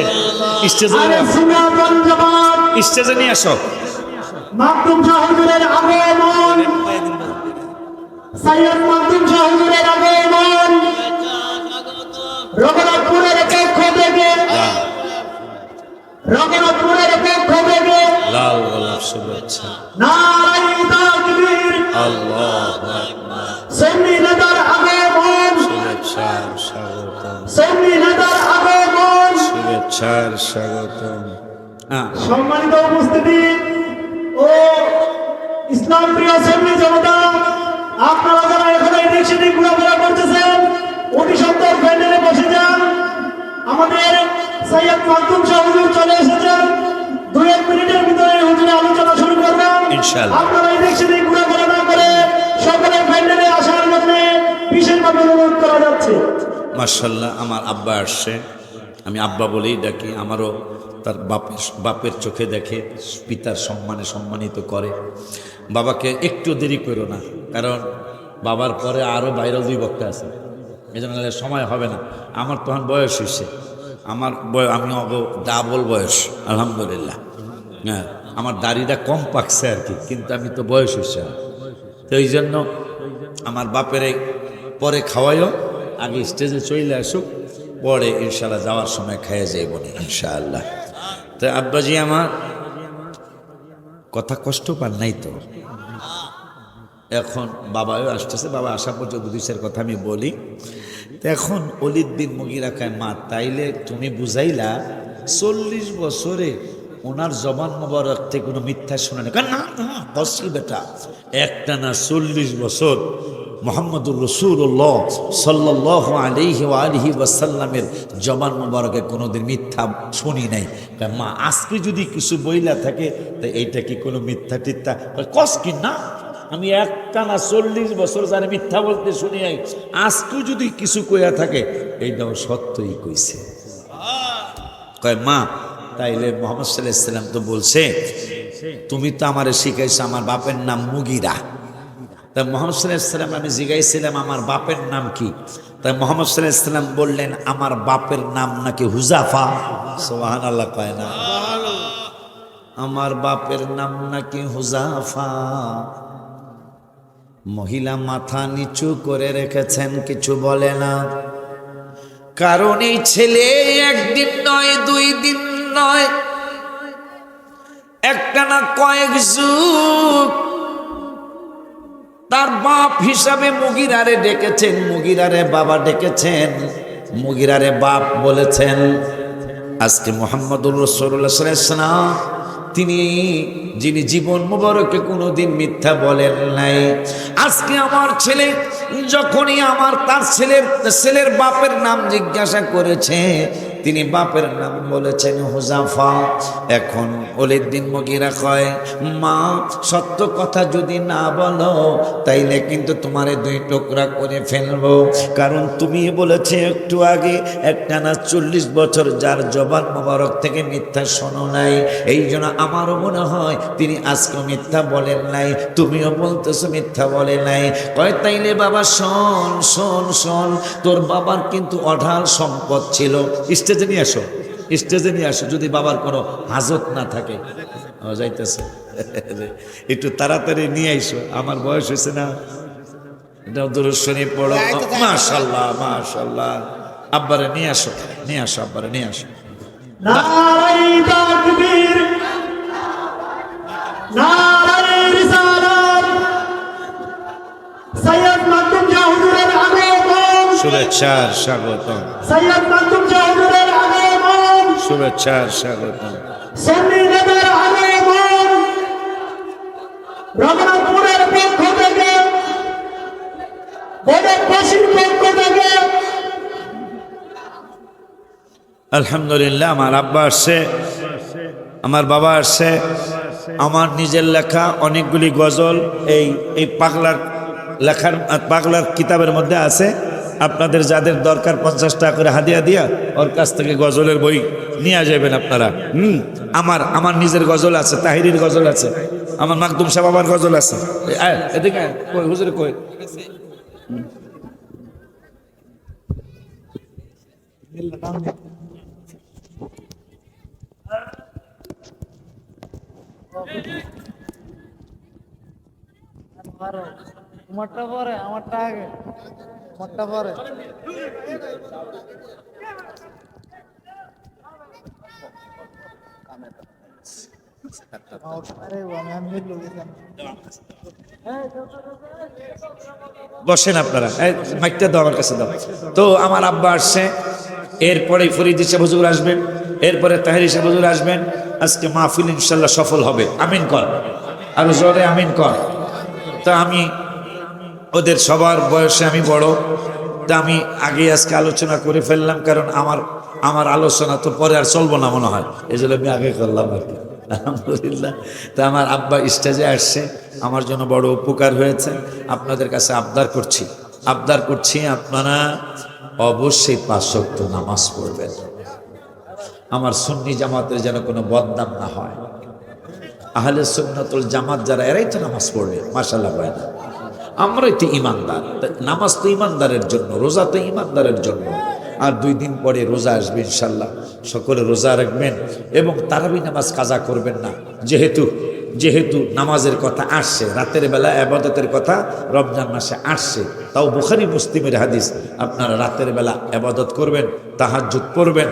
স্টেজে আহলে সুন্নাত ওয়াল জামাত, স্টেজে নিয়ে আসো। মাকদুম শাহ হুজুরের আগমন, সৈয়দ মাকদুম শাহ হুজুরের আগমন, রঘুনাথপুরের পক্ষ থেকে, রঘুনাথপুরের পক্ষ থেকে লাল গোলাপ শুভেচ্ছা। নারায়ে তাকবীর, আল্লাহু আকবার। সুন্নি নেতার আগমন, শুভেচ্ছার স্বাগতম, সুন্নি নেতার আগমন। শুভেচ্ছার স্বাগতম। সম্মানিত উপস্থিতি ও ইসলাম প্রিয় সুন্নি জনতা, আপনারা যারা এখানে এদিক সেদিক ঘোরাফেরা করতেছেন অতি সত্বর প্যান্ডেলে বসে যান। আমাদের সৈয়দ মাকদুম শাহ হুজুর চলে এসেছেন, 2-1 মিনিটের ভিতরে হুজুরের আলোচনা শুরু করবেন। ইনশাআল্লাহ। আপনারা এদিক সেদিক ঘোরাফেরা না করে সকলে প্যান্ডেলে আসার জন্য বিশেষভাবে অনুরোধ করা যাচ্ছে। মাশাআল্লাহ, আমার আব্বা আসছে, আমি আব্বা বলেই ডাকি। আমারও তার বাপের চোখে দেখে, পিতার সম্মানে সম্মানিত করে। বাবাকে একটু দেরি করো না, কারণ বাবার পরে আরও ভাইরাল 2 বক্তা আছে, এই জন্য সময় হবে না। আমার তখন বয়স হয়েছে, আমার আমি ডাবল বয়স আলহামদুলিল্লাহ। হ্যাঁ, আমার দাড়িটা কম পাকছে আর কি, কিন্তু আমি তো বয়স হয়েছে। তো এই জন্য আমার বাপের পরে খাওয়াইও, আগে স্টেজে চলে আসুক, পরে ইনশাল্লাহ যাওয়ার সময় খাইয়ে যাইব না ইনশাআল্লাহ। তো আব্বাজি আমার কথা কষ্ট পান নাই তো? এখন বাবাও আসতেছে, বাবা আসা পর্যন্ত 2-4 কথা আমি বলি। তো এখন অলিউদ্দিন মুগিরা কয়, মা তাইলে তুমি বুঝাইলা 40 বছরে ওনার জবান মোবারক থেকে কোনো মিথ্যা শোনে না? না না বসি বেটা, একটা না 40 বছর মুহাম্মদুর রাসূলুল্লাহ সাল্লাল্লাহু আলাইহি ওয়া আলিহি ওয়াসাল্লামের জবান মোবারকে কোনোদিন মিথ্যা শুনি নাই। মা আজকে যদি কিছু বইলা থাকে তো এইটা কি কোনো মিথ্যা টিথ্যা? কস কি না, আমি একটানা 40 বছর যারা মিথ্যা বলতে শুনি নাই, আজকেও যদি কিছু কইয়া থাকে এইটাও সত্যই কইছে। কয় মা তাইলে মুহাম্মদ সাল্লাল্লাহু আলাইহি ওয়াসাল্লাম তো বলছে, তুমি তো আমারে শিখাইছো আমার বাপের নাম মুগিরা। তা মুহাম্মদ সাল্লাল্লাহু আলাইহি ওয়াসাল্লাম আমি জিজ্ঞাসিলাম আমার বাপের নাম কি? তাই মুহাম্মদ সাল্লাল্লাহু আলাইহি ওয়াসাল্লাম বললেন আমার বাপের নাম নাকি হুজাফা। সুবহানাল্লাহ কয় না? আমার বাপের নাম নাকি হুজাফা। মহিলা মাথা নিচু করে রেখেছেন, কিছু বলে না, কারণ এই ছেলে একদিন নয় 2 দিন নয়, একটা না কয়েক যুগ তার বাপ হিসাবে মুগিরারে ডেকেছেন, মুগিরারে বাবা ডেকেছেন, মুগিরারে বাপ বলেছেন। আজকে মুহাম্মদুর রাসূলুল্লাহ সাল্লাল্লাহু আলাইহি ওয়াসাল্লাম তিনি যিনি জীবন মুবারকে কোনোদিন মিথ্যা বলেন নাই, আজকে আমার ছেলে যখনই তার ছেলের বাপের নাম জিজ্ঞাসা করেছে, তিনি বাপের নাম বলেছেন হুজাফা। এখন ওলিউদ্দিন মুগিরা কয়, মা সত্য কথা যদি না বলো তাইলে কিন্তু তোমারে 2 টুকরা করে ফেলবো, কারণ তুমি বলেছে একটু আগে একটানা 40 বছর যার জবান মোবারক থেকে মিথ্যা শোনো নাই, এই জন্য আমারও মনে হয় তিনি আজকে মিথ্যা বলেন নাই, তুমিও বলতেছো মিথ্যা বলে নাই। কয় তাইলে বাবা শোন শোন শোন, তোর বাবার কিন্তু অঢাল সম্পদ ছিল। স্টেজে নিয়ে আসো, স্টেজে নিয়ে আসো, যদি বাবার কোনো হাজত না থাকে। যাইতেছে একটু তাড়াতাড়ি নিয়ে আইসো, আমার বয়স হয়েছে না। এটা দুরূদ শরীফ পড়ো। মাশাআল্লাহ মাশাআল্লাহ। আব্বারে নিয়ে আসো, নিয়ে আসো, আব্বারে নিয়ে আসো। নারায়ে তাকবীর, নারায়ে রিসালাত, সৈয়দ মাকদুম শাহ হুজুরের আগমন, শুভেচ্ছার স্বাগতম, সৈয়দ মাকদুম শাহ হুজুরের আগমন, শুভেচ্ছার স্বাগতম। সুন্নি নেতার আগমন, রঘুনাথপুরের পক্ষ থেকে, বদরবাসীর পক্ষ থেকে। আলহামদুলিল্লাহ, আমার আব্বা আসছে, আমার বাবা আসছে, আমার নিজের লেখা অনেকগুলি গজল এই পাগলার লেখার পাগলার কিতাবের মধ্যে আছে। আপনাদের যাদের দরকার 50 টাকা করে হাদিয়া দিয়া ওর কাছ থেকে গজলের বই নিয়ে যাবেন আপনারা। আমার নিজের গজল আছে, তাহিরির গজল আছে, আমার মাকদুম সাহেব বাবার গজল আছে। এদিকে আয়, কই হুজুর কই? তোমারটা পরে আমারটা আগে, আমারটা পরে। বসেন আপনারা, মাইকটা দাও আমার কাছে দাও। তো আমার আব্বা আসছে, এরপরে ফরিদ সাহেব হুজুর আসবেন, এরপরে তাহেরি সাহেব হুজুর আসবেন। আজকে মাহফিল ইনশাল্লাহ সফল হবে, আমিন কর, আরো জোরে আমিন কর। তা আমি ওদের সবার বয়সে আমি বড়, তা আমি আগে আজকে আলোচনা করে ফেললাম, কারণ আমার আলোচনা তো পরে আর চলবো না মনে হয়, এই জন্য আমি আগে করলাম আর কি। আলহামদুলিল্লাহ। তা আমার আব্বা স্টেজে আসছে, আমার জন্য বড় উপকার হয়েছে। আপনাদের কাছে আবদার করছি আপনারা অবশ্যই 5 ওয়াক্ত নামাজ পড়বেন। আমার সুন্নি জামাতের যেন কোনো বদনাম না হয়। আহলে সুন্নাতুল জামাত যারা, এরাই তো নামাজ পড়বে, মাশাআল্লাহ বয় না। আমরাই তো ইমানদার, নামাজ তো ইমানদারের জন্য, রোজা তো ইমানদারের জন্য। আর 2 দিন পরে রোজা আসবে ইনশাল্লাহ, সকলে রোজা রাখবেন এবং তারাবি নামাজ কাজা করবেন না। যেহেতু নামাজের কথা আসছে, রাতের বেলা ইবাদতের কথা রমজান মাসে আসছে, তাও বুখারী মুসলিমের হাদিস, আপনারা রাতের বেলা ইবাদত করবেন, তাহাজ্জুদ পড়বেন।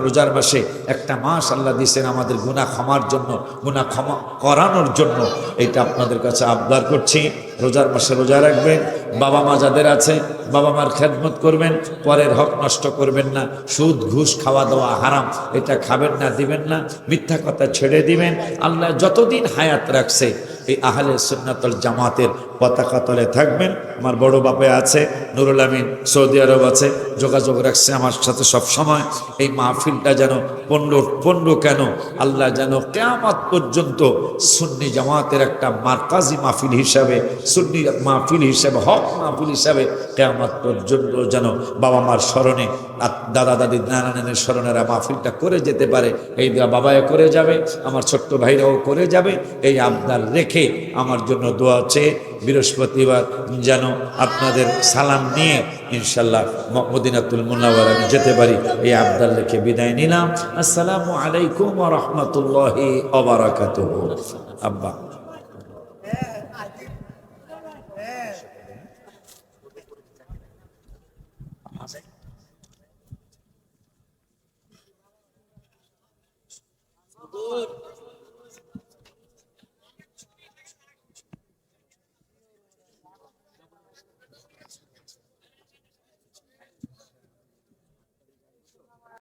রোজার মাসে একটা মাস আল্লাহ দিয়েছেন আমাদের গুনাহ ক্ষমার জন্য, গুনাহ ক্ষমা করানোর জন্য। এটা আপনাদের কাছে আবদার করছি, রোজার মাসে রোজা রাখবেন। বাবা মা যাদের আছে, বাবা মার খেদমত করবেন, পরের হক নষ্ট করবেন না। সুদ ঘুষ খাওয়া দাওয়া হারাম, এটা খাবেন না, দিবেন না। মিথ্যা কথা ছেড়ে দিবেন। আল্লাহ যতদিন হায়াত রাখছে এই আহলে সুন্নাতুল জামাতের পতাকা তলে থাকবেন। আমার বড় বাপে আছে, নুরুল আমিন সৌদি আরব আছে, যোগাযোগ রাখছে আমার সাথে সব সময়। এই মাহফিলটা যেন পণ্য কেন আল্লাহ যেন কিয়ামত পর্যন্ত সুন্নি জামাতের একটা মারকাজি মাহফিল হিসাবে, সুন্নি মাহফিল হিসাবে, হক মাহফিল হিসাবে কিয়ামত পর্যন্ত যেন বাবা মার স্মরণে, দাদা দাদি নানা নানের স্মরণেরা মাহফিলটা করে যেতে পারে। এই বাবায় করে যাবে, আমার ছোট্ট ভাইরাও করে যাবে। এই আবদার রেখে আমার জন্য দোয়া চেয়ে বৃহস্পতিবার যেন আপনাদের সালাম নিয়ে ইনশাল্লাহ মদিনাতুল মুনাওয়ারা আমি যেতে পারি, এই আবদার রেখে বিদায় নিলাম। আসসালামু আলাইকুম ওয়া রাহমাতুল্লাহি ওয়া বারাকাতুহু। আব্বা Good.